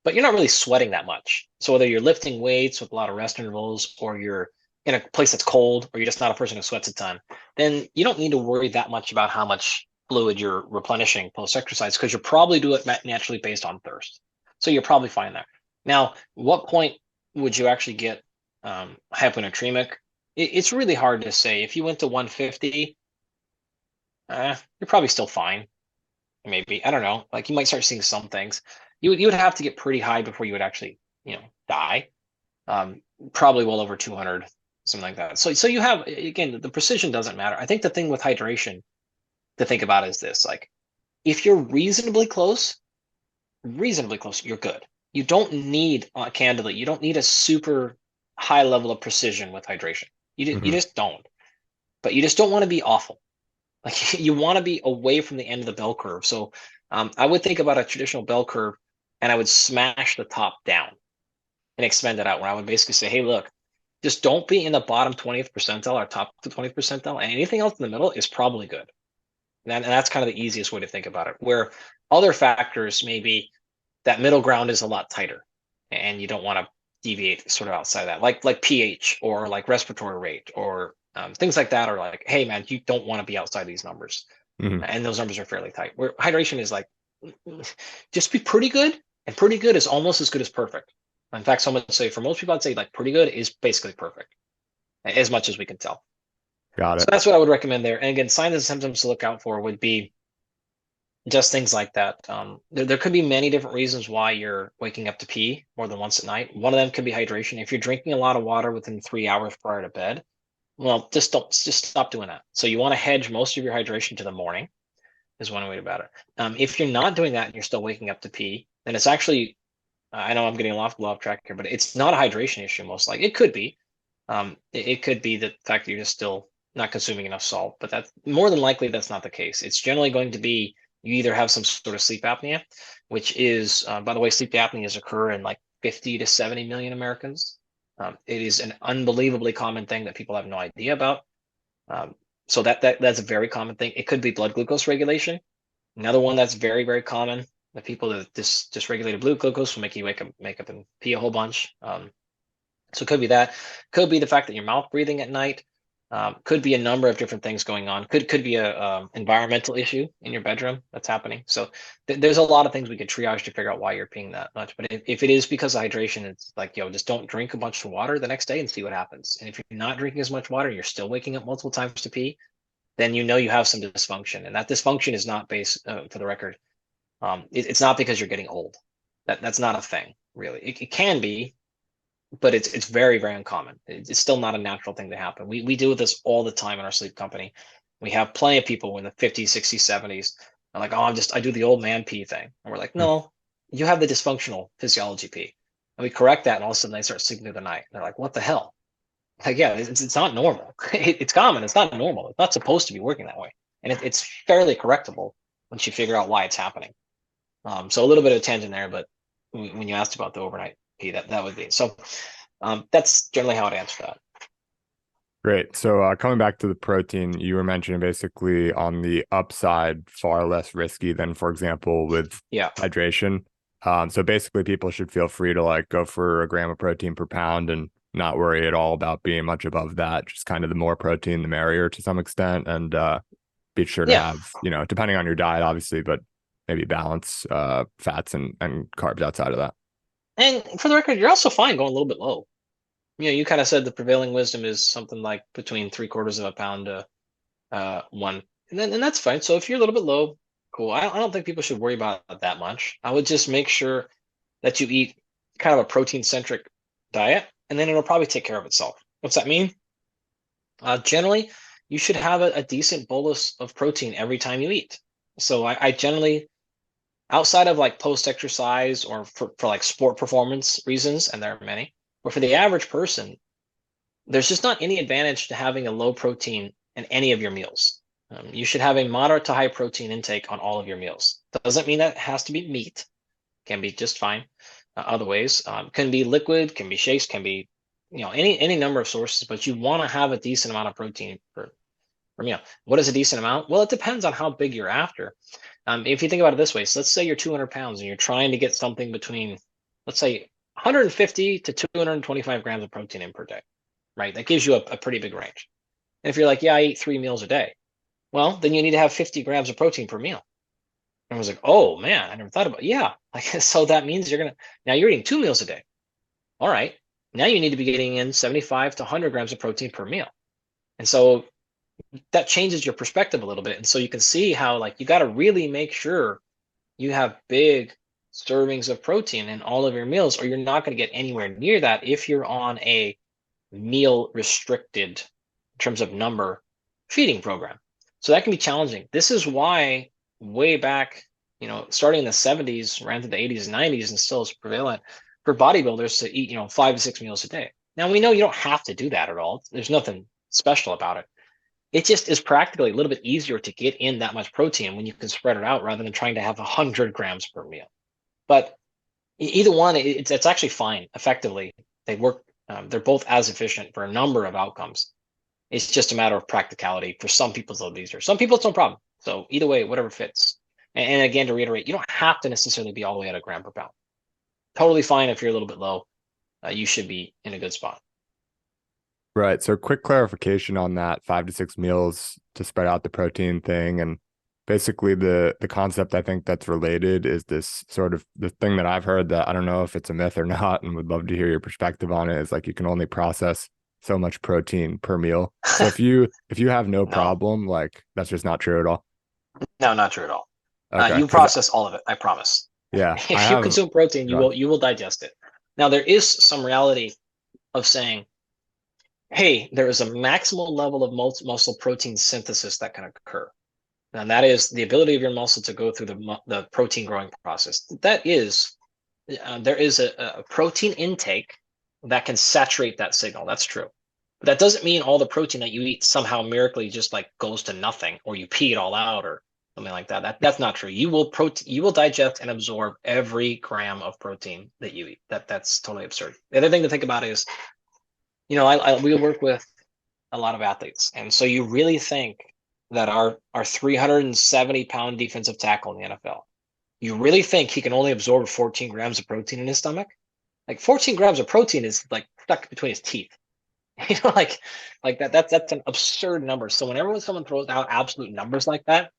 but you're not really sweating that much. So whether you're lifting weights with a lot of rest intervals, or you're in a place that's cold, or you're just not a person who sweats a ton, then you don't need to worry that much about how much fluid you're replenishing post-exercise, because you'll probably do it naturally based on thirst. So you're probably fine there. Now, what point would you actually get hyponatremic? It's really hard to say. If you went to 150, you're probably still fine. Maybe, I don't know. Like you might start seeing some things. You would have to get pretty high before you would actually, die. Probably well over 200, something like that. So you have, again, the precision doesn't matter. I think the thing with hydration to think about is this: like if you're reasonably close, you're good. You don't need, candidly, you don't need a super high level of precision with hydration. You Hmm. just don't. But you just don't want to be awful. Like you want to be away from the end of the bell curve. So I would think about a traditional bell curve, and I would smash the top down and expand it out, where I would basically say, hey, look, just don't be in the bottom 20th percentile or top to 20th percentile, and anything else in the middle is probably good. And that's kind of the easiest way to think about it. Where other factors, maybe that middle ground is a lot tighter, and you don't want to deviate sort of outside of that, like pH or like respiratory rate, or things like that are like, hey man, you don't want to be outside these numbers, Hmm. and those numbers are fairly tight. Where hydration is like, just be pretty good, and pretty good is almost as good as perfect. In fact, someone would say, for most people, I'd say like pretty good is basically perfect, as much as we can tell. Got So it. that's what I would recommend there. And again, signs and symptoms to look out for would be just things like that. There could be many different reasons why you're waking up to pee more than once at night. One of them could be hydration. If you're drinking a lot of water within 3 hours prior to bed, well, just stop doing that. So you want to hedge most of your hydration to the morning, is one way about it. If you're not doing that and you're still waking up to pee, then it's actually, I know I'm getting off track here, but it's not a hydration issue. Most likely, it could be. It could be the fact that you're just still not consuming enough salt, but that's more than likely that's not the case. It's generally going to be, you either have some sort of sleep apnea, which is, by the way, sleep apneas occur in like 50 to 70 million Americans. It is an unbelievably common thing that people have no idea about. Um, so that's a very common thing. It could be blood glucose regulation. Another one that's very, very common. The people that dysregulated blood glucose will make you wake up and pee a whole bunch. So it could be that. Could be the fact that you're mouth breathing at night. Could be a number of different things going on. Could be a environmental issue in your bedroom that's happening. So there's a lot of things we could triage to figure out why you're peeing that much. But if it is because of hydration, it's like, just don't drink a bunch of water the next day and see what happens. And if you're not drinking as much water and you're still waking up multiple times to pee, then you have some dysfunction. And that dysfunction is not based, for the record, it's not because you're getting old. That's not a thing, really. It can be, but it's very, very uncommon. It's still not a natural thing to happen. We deal with this all the time in our sleep company. We have plenty of people in the 50s, 60s, 70s. Are like, oh, I do the old man pee thing. And we're like, Mm. no, you have the dysfunctional physiology pee. And we correct that, and all of a sudden they start sleeping through the night. They're like, what the hell? Like, yeah, it's not normal. It's common. It's not normal. It's not supposed to be working that way. And it's fairly correctable once you figure out why it's happening. So a little bit of a tangent there, but when you asked about the overnight P, that would be. So that's generally how I'd answer that. Great. So coming back to the protein, you were mentioning basically on the upside, far less risky than, for example, with Yeah. hydration. So basically people should feel free to like go for a gram of protein per pound and not worry at all about being much above that. Just kind of the more protein, the merrier to some extent. And be sure to Yeah. have, depending on your diet, obviously, but maybe balance fats and carbs outside of that. And for the record, you're also fine going a little bit low. You kind of said the prevailing wisdom is something like between 3/4 of a pound to one, and that's fine. So if you're a little bit low, cool. I don't think people should worry about it that much. I would just make sure that you eat kind of a protein centric diet, and then it'll probably take care of itself. What's that mean? Generally, you should have a decent bolus of protein every time you eat. So I generally, outside of like post exercise or for like sport performance reasons, and there are many, but for the average person, there's just not any advantage to having a low protein in any of your meals. You should have a moderate to high protein intake on all of your meals. Doesn't mean that it has to be meat. Can be just fine. Other ways can be liquid, can be shakes, can be any number of sources. But you want to have a decent amount of protein per meal. What is a decent amount? Well, it depends on how big you're after. If you think about it this way, so let's say you're 200 pounds and you're trying to get something between, let's say, 150 to 225 grams of protein in per day, right? That gives you a pretty big range. And if you're like, yeah, I eat 3 meals a day, well, then you need to have 50 grams of protein per meal. And I was like, oh man, I never thought about it. Yeah. Like, so that means now you're eating 2 meals a day. All right. Now you need to be getting in 75 to 100 grams of protein per meal. And so that changes your perspective a little bit. And so you can see how like you got to really make sure you have big servings of protein in all of your meals, or you're not going to get anywhere near that if you're on a meal restricted in terms of number feeding program. So that can be challenging. This is why way back, starting in the 70s, ran through the 80s and 90s, and still is prevalent for bodybuilders to eat, 5 to 6 meals a day. Now we know you don't have to do that at all. There's nothing special about it. It just is practically a little bit easier to get in that much protein when you can spread it out rather than trying to have 100 grams per meal. But either one, it's actually fine. Effectively, they work. They're both as efficient for a number of outcomes. It's just a matter of practicality. For some people, it's a little easier. Some people, it's no problem. So either way, whatever fits. And again, to reiterate, you don't have to necessarily be all the way at a gram per pound. Totally fine if you're a little bit low. You should be in a good spot. Right. So quick clarification on that 5 to 6 meals to spread out the protein thing. And basically the concept I think that's related is this sort of the thing that I've heard that I don't know if it's a myth or not, and would love to hear your perspective on it, is like you can only process so much protein per meal. So if you have no No, problem, like that's just not true at all. no, not true at all. Okay. You process all of it. I promise. Yeah, I If you have consume protein, go you will digest it. Now there is some reality of saying, hey, there is a maximal level of muscle protein synthesis that can occur. And that is the ability of your muscle to go through the protein growing process. That is, there is a protein intake that can saturate that signal. That's true. But that doesn't mean all the protein that you eat somehow miraculously just like goes to nothing, or you pee it all out or something like that. That's not true. You will digest and absorb every gram of protein that you eat. That's totally absurd. The other thing to think about is, we work with a lot of athletes, and so you really think that our 370-pound defensive tackle in the NFL, you really think he can only absorb 14 grams of protein in his stomach? Like 14 grams of protein is like stuck between his teeth. That's an absurd number. So whenever someone throws out absolute numbers like that,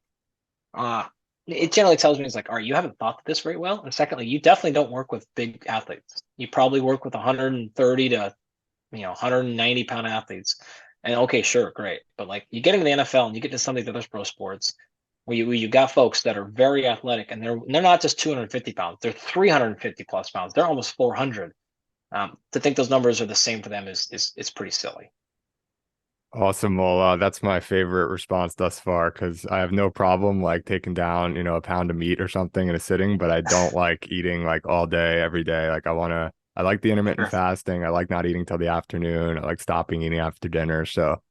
it generally tells me it's like, all right, you haven't thought this very well. And secondly, you definitely don't work with big athletes. You probably work with 130 to 190-pound athletes. And okay, sure, great. But like you get into the NFL and you get to some of the other pro sports where you got folks that are very athletic, and they're not just 250 pounds, they're 350 plus pounds. They're almost 400. To think those numbers are the same for them is pretty silly. Awesome. Well, that's my favorite response thus far because I have no problem like taking down, a pound of meat or something in a sitting, but I don't like eating like all day, every day. Like I I like the intermittent Sure. fasting. I like not eating till the afternoon. I like stopping eating after dinner. So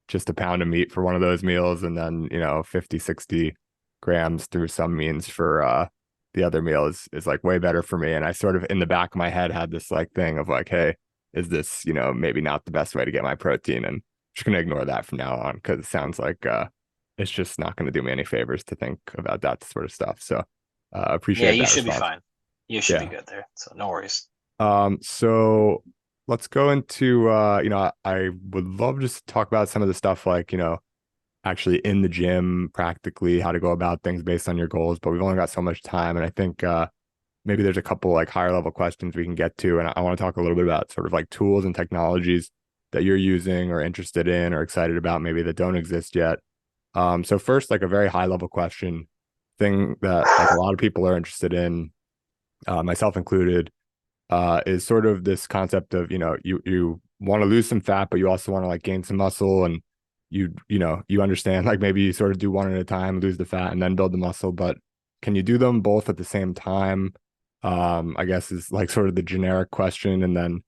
just a pound of meat for one of those meals, and then, 50, 60 grams through some means for the other meal is like way better for me. And I sort of in the back of my head had this like thing of like, hey, is this, maybe not the best way to get my protein? And I'm just gonna ignore that from now on because it sounds like it's just not gonna do me any favors to think about that sort of stuff. So Yeah, appreciate you that should be response. fine. You should be Yeah. good there. So no worries. So let's go into I would love just to talk about some of the stuff like, actually in the gym, practically how to go about things based on your goals, but we've only got so much time. And I think maybe there's a couple like higher level questions we can get to. And I want to talk a little bit about sort of like tools and technologies that you're using or interested in or excited about, maybe that don't exist yet. So first, like a very high level question, thing that like a lot of people are interested in, myself included, is sort of this concept of, you want to lose some fat, but you also want to like gain some muscle, and you understand like maybe you sort of do one at a time, lose the fat and then build the muscle, but can you do them both at the same time? I guess is like sort of the generic question. And then,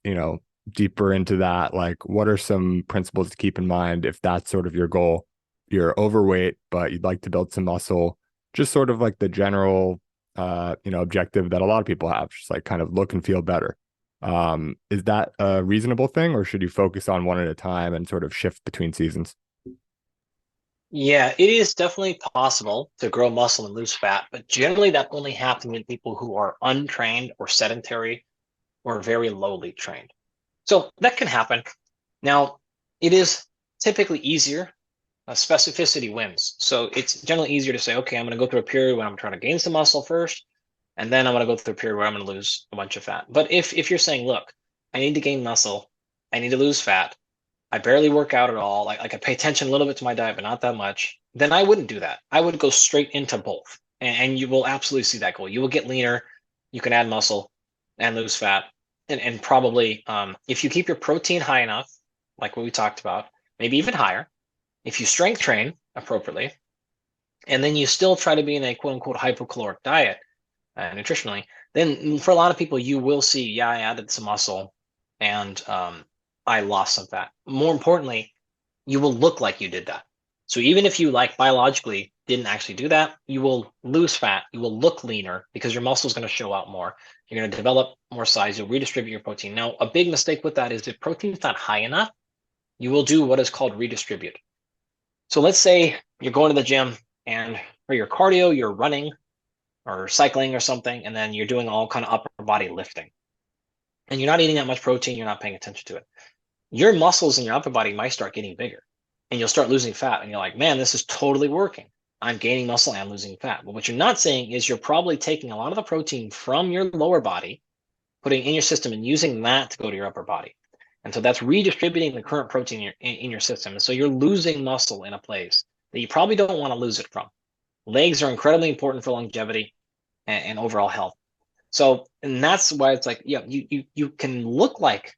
you know, deeper into that, like what are some principles to keep in mind if that's sort of your goal? You're overweight, but you'd like to build some muscle, just sort of like the general objective that a lot of people have, just like kind of look and feel better. Is that a reasonable thing, or should you focus on one at a time and sort of shift between seasons? Yeah, it is definitely possible to grow muscle and lose fat, but generally that only happens in people who are untrained or sedentary or very lowly trained. So that can happen. Now, it is typically easier. Specificity wins. So it's generally easier to say, okay, I'm going to go through a period when I'm trying to gain some muscle first, and then I'm going to go through a period where I'm going to lose a bunch of fat. But if you're saying, look, I need to gain muscle, I need to lose fat, I barely work out at all, like I pay attention a little bit to my diet, but not that much, then I wouldn't do that. I would go straight into both, and you will absolutely see that goal. You will get leaner, you can add muscle and lose fat, and probably if you keep your protein high enough, like what we talked about, maybe even higher, if you strength train appropriately, and then you still try to be in a quote unquote hypocaloric diet nutritionally, then for a lot of people, you will see, yeah, I added some muscle and I lost some fat. More importantly, you will look like you did that. So even if you like biologically didn't actually do that, you will lose fat, you will look leaner because your muscle is going to show out more. You're going to develop more size, you'll redistribute your protein. Now, a big mistake with that is if protein is not high enough, you will do what is called redistribute. So let's say you're going to the gym and for your cardio, you're running or cycling or something, and then you're doing all kind of upper body lifting. And you're not eating that much protein, you're not paying attention to it. Your muscles in your upper body might start getting bigger and you'll start losing fat. And you're like, man, this is totally working. I'm gaining muscle and losing fat. But what you're not saying is you're probably taking a lot of the protein from your lower body, putting in your system and using that to go to your upper body. And so that's redistributing the current protein in your system. And so you're losing muscle in a place that you probably don't want to lose it from. Legs are incredibly important for longevity and overall health. So, and that's why it's like, yeah, you can look like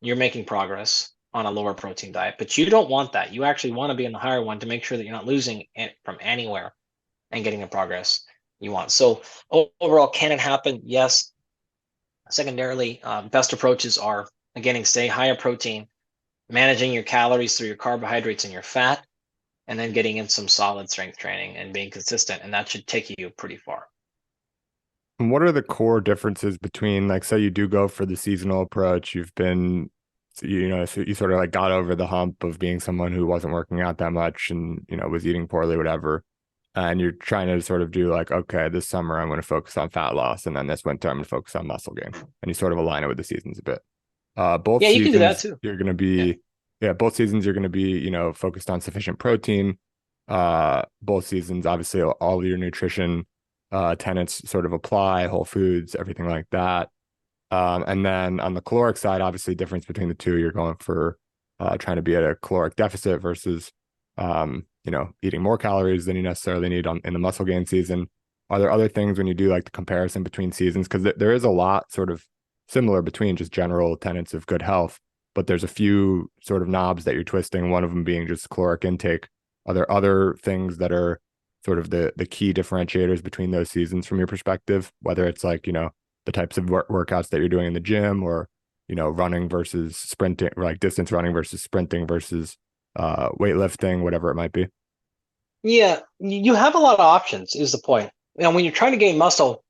you're making progress on a lower protein diet, but you don't want that. You actually want to be in the higher one to make sure that you're not losing it from anywhere and getting the progress you want. So overall, can it happen? Yes. Secondarily, best approaches are, again, stay higher protein, managing your calories through your carbohydrates and your fat, and then getting in some solid strength training and being consistent. And that should take you pretty far. And what are the core differences between, like, say you do go for the seasonal approach, you've been, so you sort of like got over the hump of being someone who wasn't working out that much and, was eating poorly, whatever. And you're trying to sort of do like, okay, this summer I'm going to focus on fat loss. And then this winter I'm going to focus on muscle gain. And you sort of align it with the seasons a bit. Both Yeah, you can do that seasons too. you're going to Yeah. be, yeah, both seasons you're going to be, focused on sufficient protein. Both seasons, obviously, all of your nutrition tenets sort of apply, whole foods, everything like that. And then on the caloric side, obviously, difference between the two, you're going for trying to be at a caloric deficit versus, eating more calories than you necessarily need in the muscle gain season. Are there other things when you do like the comparison between seasons? Because there is a lot sort of similar between just general tenets of good health, but there's a few sort of knobs that you're twisting, one of them being just caloric intake. Are there other things that are sort of the key differentiators between those seasons from your perspective, whether it's like, the types of workouts that you're doing in the gym, or running versus sprinting, or like distance running versus sprinting versus weightlifting, whatever it might be. Yeah, you have a lot of options is the point. When you're trying to gain muscle,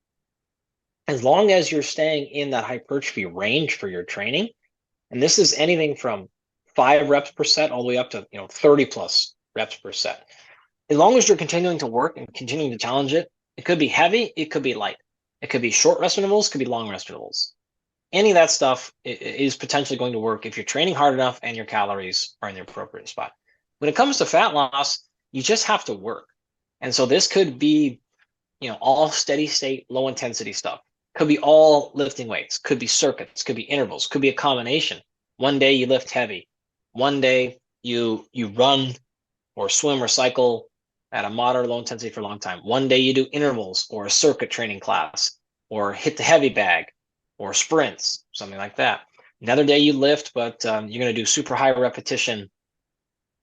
as long as you're staying in that hypertrophy range for your training, and this is anything from 5 reps per set all the way up to 30 plus reps per set. As long as you're continuing to work and continuing to challenge it, it could be heavy, it could be light, it could be short rest intervals, it could be long rest intervals. Any of that stuff is potentially going to work if you're training hard enough and your calories are in the appropriate spot. When it comes to fat loss, you just have to work. And so this could be, all steady state, low intensity stuff. Could be all lifting weights, could be circuits, could be intervals, could be a combination. One day you lift heavy. One day you run or swim or cycle at a moderate low intensity for a long time. One day you do intervals or a circuit training class or hit the heavy bag or sprints, something like that. Another day you lift, but you're going to do super high repetition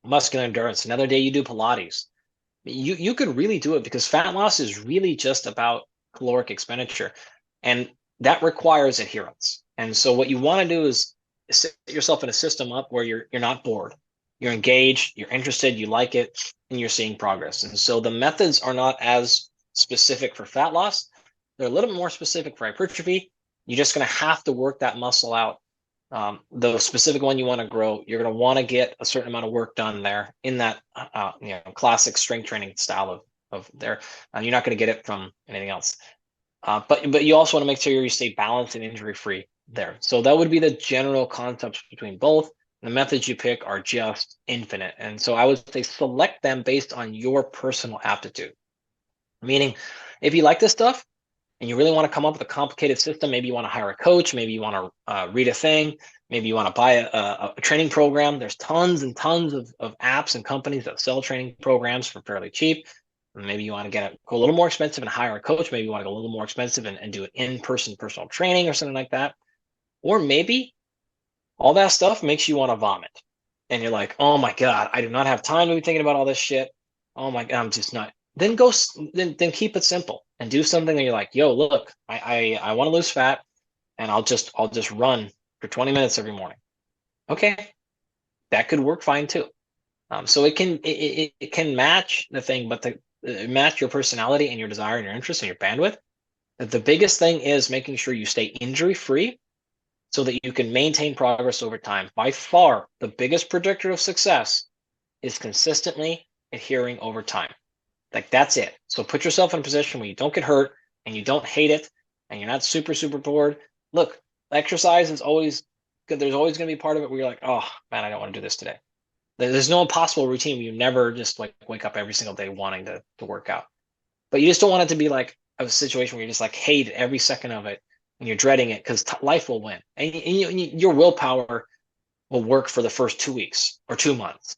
muscular endurance. Another day you do Pilates. You could really do it because fat loss is really just about caloric expenditure, and that requires adherence. And so what you want to do is set yourself in a system up where you're not bored, you're engaged, you're interested, you like it, and you're seeing progress. And so the methods are not as specific for fat loss. They're a little bit more specific for hypertrophy. You're just going to have to work that muscle out. The specific one you want to grow, you're going to want to get a certain amount of work done there in that classic strength training style of there. You're not going to get it from anything else. But you also want to make sure you stay balanced and injury free there. So that would be the general concepts between both. The methods you pick are just infinite. And so I would say select them based on your personal aptitude. Meaning, if you like this stuff and you really want to come up with a complicated system, maybe you want to hire a coach, maybe you want to read a thing, maybe you want to buy a training program. There's tons and tons of apps and companies that sell training programs for fairly cheap. Maybe you want to go a little more expensive and hire a coach. Maybe you want to go a little more expensive and do an in-person personal training or something like that. Or maybe all that stuff makes you want to vomit. And you're like, oh my God, I do not have time to be thinking about all this shit. Oh my God, I'm just not. Then keep it simple and do something that you're like, yo, look, I want to lose fat and I'll just run for 20 minutes every morning. Okay. That could work fine too. So it can match the thing, but match your personality and your desire and your interest and your bandwidth. The biggest thing is making sure you stay injury free so that you can maintain progress over time. By far, the biggest predictor of success is consistently adhering over time. Like that's it. So put yourself in a position where you don't get hurt and you don't hate it and you're not super, super bored. Look, exercise is always good. There's always going to be part of it where you're like, oh man, I don't want to do this today. There's no impossible routine where you never just like wake up every single day wanting to work out. But you just don't want it to be like a situation where you just like hate every second of it and you're dreading it because life will win. And your willpower will work for the first 2 weeks or 2 months.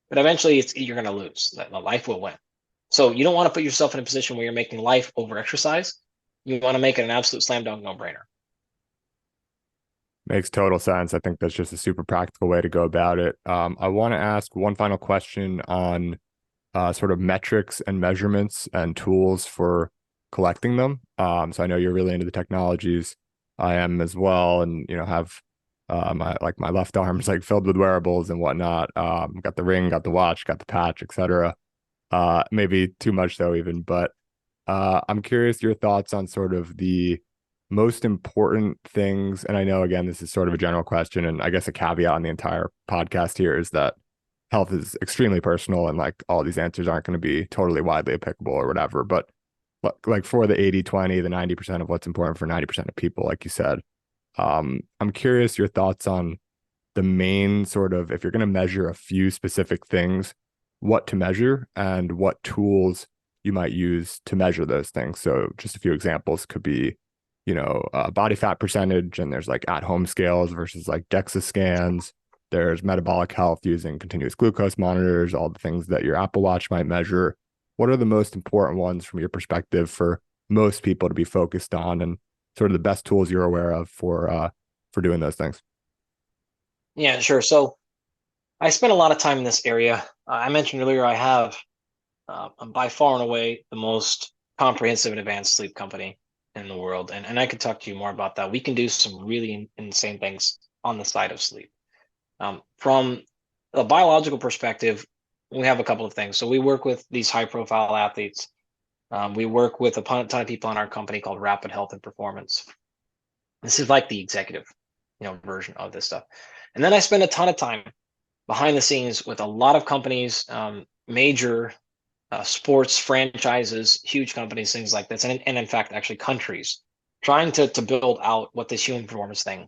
But eventually you're going to lose. Life will win. So you don't want to put yourself in a position where you're making life over exercise. You want to make it an absolute slam dunk no-brainer. Makes total sense. I think that's just a super practical way to go about it. I want to ask one final question on sort of metrics and measurements and tools for collecting them. So I know you're really into the technologies. I am as well, and have my left arm's like filled with wearables and whatnot. Got the ring, got the watch, got the patch, etc. Maybe too much though, even. But I'm curious your thoughts on sort of the most important things. And I know, again, this is sort of a general question, and I guess a caveat on the entire podcast here is that health is extremely personal, and like all these answers aren't going to be totally widely applicable or whatever. But like for the 80-20, the 90% of what's important for 90% of people, like you said, I'm curious your thoughts on the main sort of, if you're going to measure a few specific things, what to measure and what tools you might use to measure those things. So just a few examples could be, body fat percentage, and there's like at-home scales versus like DEXA scans. There's metabolic health using continuous glucose monitors, all the things that your Apple Watch might measure. What are the most important ones from your perspective for most people to be focused on, and sort of the best tools you're aware of for doing those things? Yeah, sure. So I spent a lot of time in this area. I mentioned earlier I have by far and away the most comprehensive and advanced sleep company in the world. And I could talk to you more about that. We can do some really insane things on the side of sleep. From a biological perspective, we have a couple of things. So we work with these high profile athletes. We work with a ton of people in our company called Rapid Health and Performance. This is like the executive, version of this stuff. And then I spend a ton of time behind the scenes with a lot of companies, major sports franchises, huge companies, things like this, and in fact, actually countries, trying to build out what this human performance thing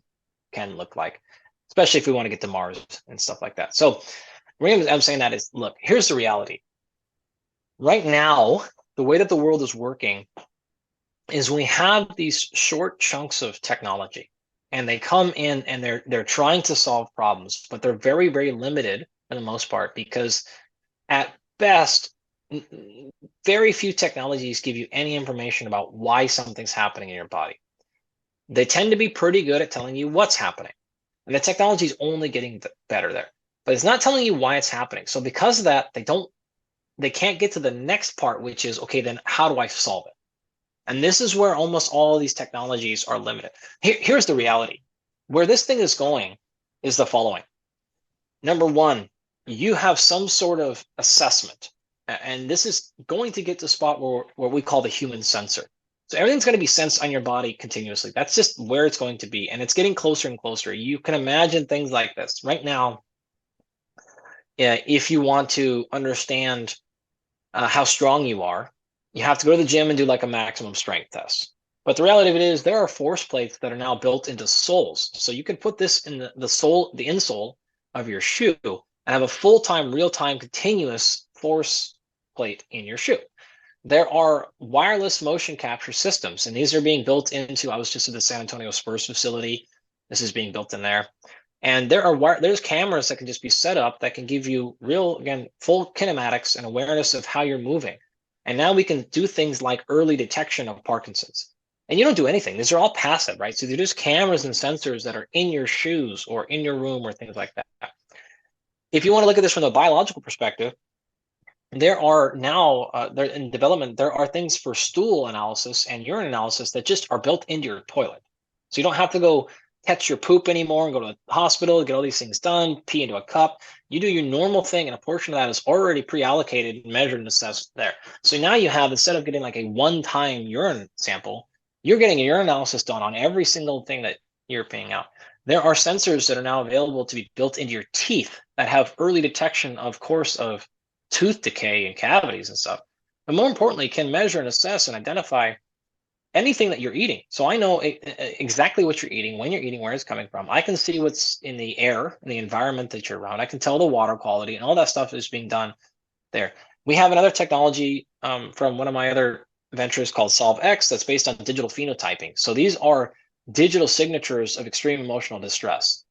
can look like, especially if we want to get to Mars and stuff like that. So the reason I'm saying that is, look, here's the reality. Right now, the way that the world is working is we have these short chunks of technology, and they come in and they're trying to solve problems, but they're very, very limited for the most part, because at best, very few technologies give you any information about why something's happening in your body. They tend to be pretty good at telling you what's happening. And the technology is only getting better there, but it's not telling you why it's happening. So because of that, they can't get to the next part, which is, okay, then how do I solve it? And this is where almost all of these technologies are limited. Here's the reality. Where this thing is going is the following. Number one, you have some sort of assessment, and this is going to get to a spot where we call the human sensor. So everything's going to be sensed on your body continuously. That's just where it's going to be, and it's getting closer and closer. You can imagine things like this. Right now, if you want to understand how strong you are, you have to go to the gym and do like a maximum strength test. But the reality of it is there are force plates that are now built into soles. So you can put this in the sole, the insole of your shoe, and have a full-time, real-time, continuous force plate in your shoe. There are wireless motion capture systems, and these are being built into, I was just at the San Antonio Spurs facility. This is being built in there. And there's cameras that can just be set up that can give you real, again, full kinematics and awareness of how you're moving. And now we can do things like early detection of Parkinson's. And you don't do anything. These are all passive, right? So they're just cameras and sensors that are in your shoes or in your room or things like that. If you want to look at this from a biological perspective, there are now, they're in development, there are things for stool analysis and urine analysis that just are built into your toilet. So you don't have to go catch your poop anymore and go to the hospital, get all these things done, pee into a cup. You do your normal thing, and a portion of that is already pre-allocated, measured, and assessed there. So now you have, instead of getting like a one-time urine sample, you're getting a urine analysis done on every single thing that you're peeing out. There are sensors that are now available to be built into your teeth that have early detection, of course, of tooth decay and cavities and stuff. But more importantly, can measure and assess and identify anything that you're eating. So I know exactly what you're eating, when you're eating, where it's coming from. I can see what's in the air, in the environment that you're around. I can tell the water quality, and all that stuff is being done there. We have another technology from one of my other ventures called SolveX that's based on digital phenotyping. So these are digital signatures of extreme emotional distress.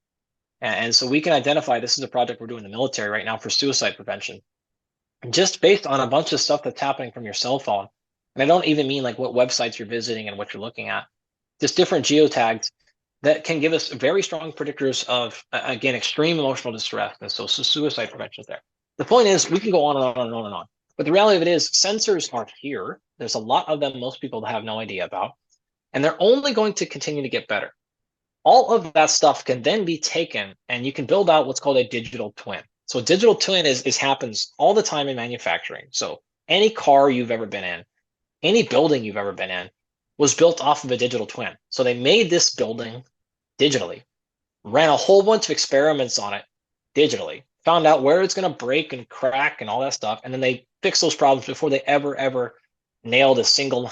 And so we can identify, this is a project we're doing in the military right now for suicide prevention, just based on a bunch of stuff that's happening from your cell phone. And I don't even mean like what websites you're visiting and what you're looking at, just different geotags that can give us very strong predictors of, again, extreme emotional distress. And so suicide prevention is there. The point is, we can go on and on and on and on. But the reality of it is, sensors are here. There's a lot of them most people have no idea about, and they're only going to continue to get better. All of that stuff can then be taken, and you can build out what's called a digital twin. So a digital twin happens all the time in manufacturing. So any car you've ever been in, any building you've ever been in, was built off of a digital twin. So they made this building digitally, ran a whole bunch of experiments on it digitally, found out where it's going to break and crack and all that stuff, and then they fixed those problems before they ever nailed a single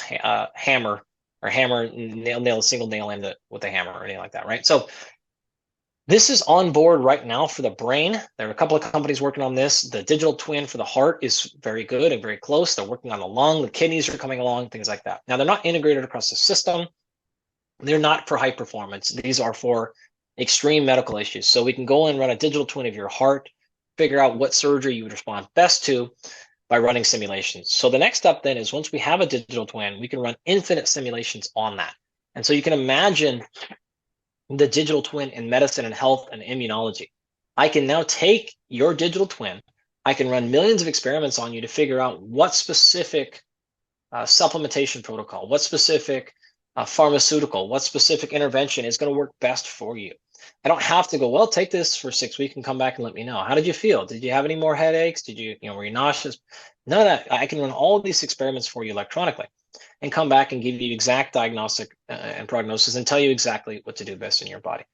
hammer nail a single nail into with a hammer or anything like that, right? So this is on board right now for the brain. There are a couple of companies working on this. The digital twin for the heart is very good and very close. They're working on the lung. The kidneys are coming along, things like that. Now, they're not integrated across the system. They're not for high performance. These are for extreme medical issues. So we can go and run a digital twin of your heart, figure out what surgery you would respond best to by running simulations. So the next step then is, once we have a digital twin, we can run infinite simulations on that. And so you can imagine the digital twin in medicine and health and immunology. I can now take your digital twin, I can run millions of experiments on you to figure out what specific supplementation protocol, what specific pharmaceutical, what specific intervention is going to work best for you. I don't have to go, well, take this for 6 weeks and come back and let me know. How did you feel? Did you have any more headaches? Did you, were you nauseous? None of that. I can run all of these experiments for you electronically and come back and give you exact diagnostic and prognosis and tell you exactly what to do best in your body.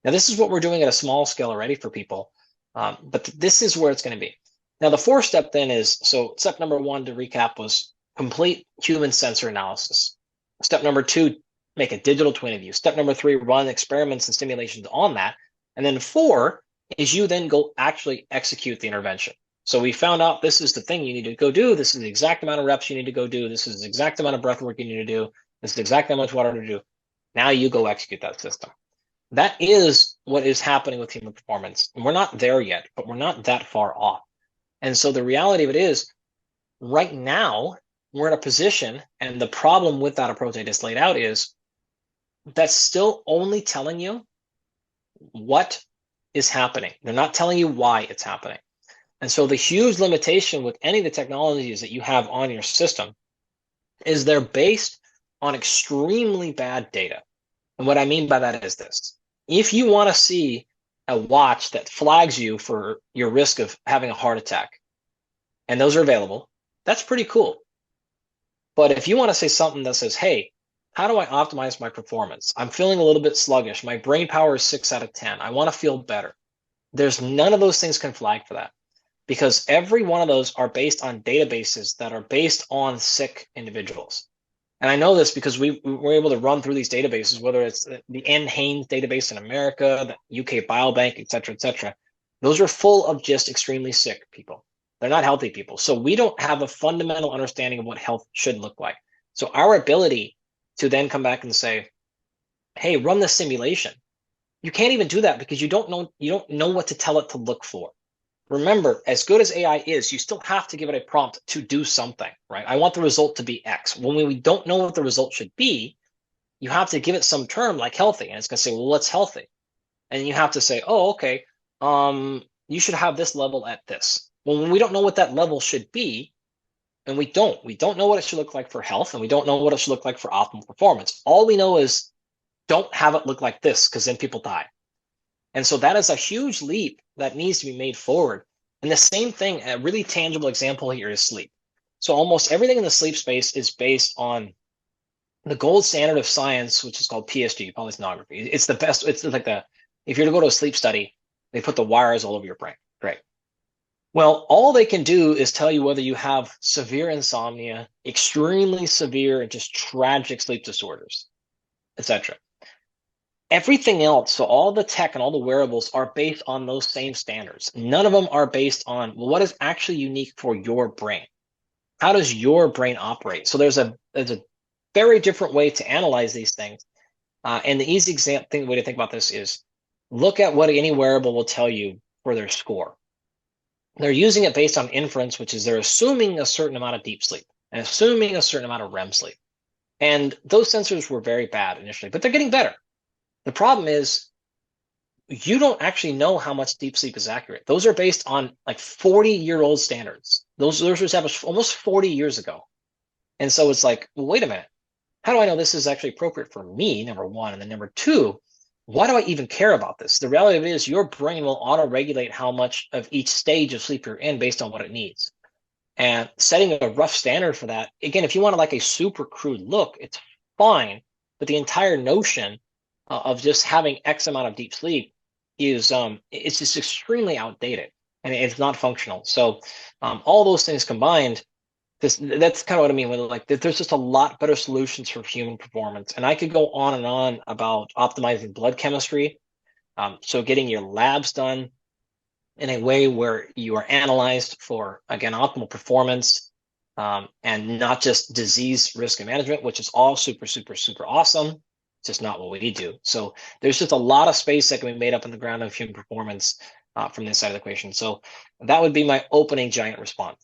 Now, this is what we're doing at a small scale already for people, but this is where it's going to be. Now, the fourth step then is, so step number 1 to recap was complete human sensor analysis. Step number 2, make a digital twin of you. Step number 3, run experiments and simulations on that. And then 4 is you then go actually execute the intervention. So we found out this is the thing you need to go do. This is the exact amount of reps you need to go do. This is the exact amount of breath work you need to do. This is exactly how much water to do. Now you go execute that system. That is what is happening with human performance. And we're not there yet, but we're not that far off. And so the reality of it is, right now, we're in a position, and the problem with that approach I just laid out is that's still only telling you what is happening. They're not telling you why it's happening. And so the huge limitation with any of the technologies that you have on your system is they're based on extremely bad data. And what I mean by that is this. If you want to see a watch that flags you for your risk of having a heart attack, and those are available, that's pretty cool. But if you want to say something that says, hey, how do I optimize my performance? I'm feeling a little bit sluggish. My brain power is 6 out of 10. I want to feel better. There's none of those things can flag for that, because every one of those are based on databases that are based on sick individuals. And I know this because we were able to run through these databases, whether it's the NHANES database in America, the UK Biobank, et cetera, et cetera. Those are full of just extremely sick people. They're not healthy people. So we don't have a fundamental understanding of what health should look like. So our ability to then come back and say, hey, run the simulation. You can't even do that because you don't know what to tell it to look for. Remember, as good as AI is, you still have to give it a prompt to do something, right? I want the result to be X. When we don't know what the result should be, you have to give it some term like healthy, and it's going to say, well, what's healthy? And you have to say, oh, okay, you should have this level at this. Well, when we don't know what that level should be, and we don't know what it should look like for health, and we don't know what it should look like for optimal performance. All we know is don't have it look like this, because then people die. And so that is a huge leap that needs to be made forward. And the same thing, a really tangible example here is sleep. So almost everything in the sleep space is based on the gold standard of science, which is called PSG, polysomnography. It's the best. It's like if you're to go to a sleep study, they put the wires all over your brain. Great. Well, all they can do is tell you whether you have severe insomnia, extremely severe and just tragic sleep disorders, etc. Everything else, so all the tech and all the wearables are based on those same standards. None of them are based on, well, what is actually unique for your brain? How does your brain operate? So there's a very different way to analyze these things. And the easy way to think about this is look at what any wearable will tell you for their score. They're using it based on inference, which is they're assuming a certain amount of deep sleep and assuming a certain amount of REM sleep. And those sensors were very bad initially, but they're getting better. The problem is you don't actually know how much deep sleep is accurate. Those are based on like 40-year-old standards. Those were established almost 40 years ago. And so it's like, well, wait a minute. How do I know this is actually appropriate for me, number one? And then number two, why do I even care about this? The reality of it is your brain will auto-regulate how much of each stage of sleep you're in based on what it needs. And setting a rough standard for that, again, if you want like a super crude look, it's fine. But the entire notion of just having X amount of deep sleep is it's just extremely outdated and it's not functional. So all those things combined, that's kind of what I mean with like there's just a lot better solutions for human performance. And I could go on and on about optimizing blood chemistry. So getting your labs done in a way where you are analyzed for, again, optimal performance and not just disease risk and management, which is all super, super, super awesome. It's just not what we do. So there's just a lot of space that can be made up in the ground of human performance from this side of the equation. So that would be my opening giant response.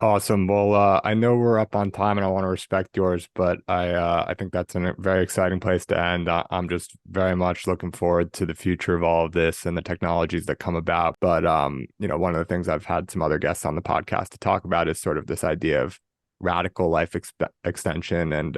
Awesome. Well, I know we're up on time and I want to respect yours, but I think that's a very exciting place to end. I'm just very much looking forward to the future of all of this and the technologies that come about. But one of the things I've had some other guests on the podcast to talk about is sort of this idea of radical life extension and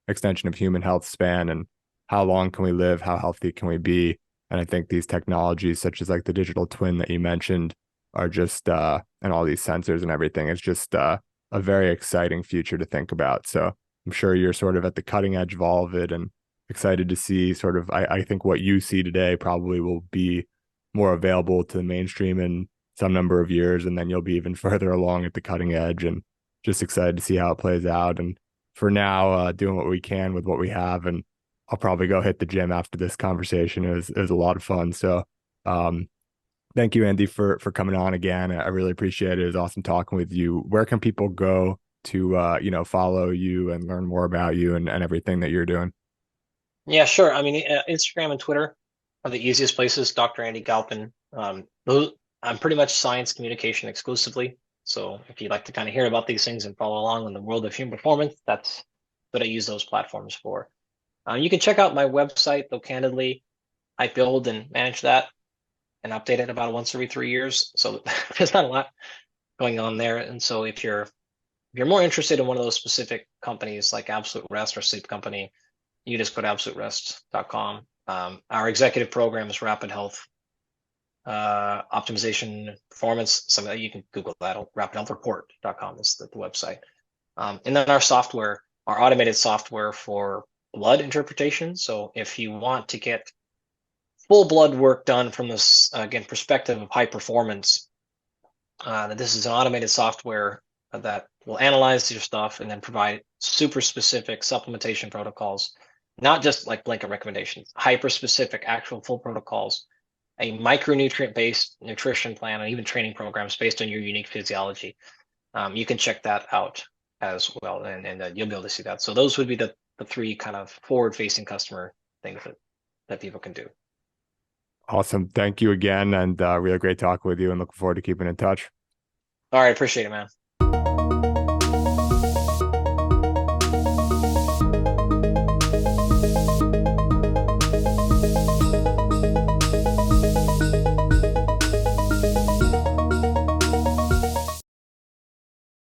extension of human health span and how long can we live, how healthy can we be. And I think these technologies, such as like the digital twin that you mentioned, are just and all these sensors and everything, is just a very exciting future to think about. So I'm sure you're sort of at the cutting edge of all of it and excited to see sort of, I think what you see today probably will be more available to the mainstream in some number of years, and then you'll be even further along at the cutting edge, and just excited to see how it plays out. And for now, doing what we can with what we have, and I'll probably go hit the gym after this conversation. It was a lot of fun. So um, thank you, Andy, for coming on again. I really appreciate it. It was awesome talking with you. Where can people go to follow you and learn more about you and everything that you're doing? Yeah, sure. I mean, Instagram and Twitter are the easiest places. Dr. Andy Galpin. Those I'm pretty much science communication exclusively. So if you'd like to kind of hear about these things and follow along in the world of human performance, that's what I use those platforms for. You can check out my website, though candidly, I build and manage that and update it about once every 3 years. So there's not a lot going on there. And so if you're more interested in one of those specific companies like Absolute Rest or Sleep Company, you just go to absoluterest.com. Our executive program is Rapid Health Optimization Performance. Some you can Google that. RapidHealthReport.com is the website. And then our software, our automated software for blood interpretation. So if you want to get full blood work done from this, again, perspective of high performance, this is an automated software that will analyze your stuff and then provide super specific supplementation protocols, not just like blanket recommendations, hyper specific, actual full protocols, a micronutrient based nutrition plan, and even training programs based on your unique physiology. You can check that out as well, and you'll be able to see that. So those would be the three kind of forward facing customer things that people can do. Awesome. Thank you again. And really great talking with you and looking forward to keeping in touch. All right, appreciate it, man.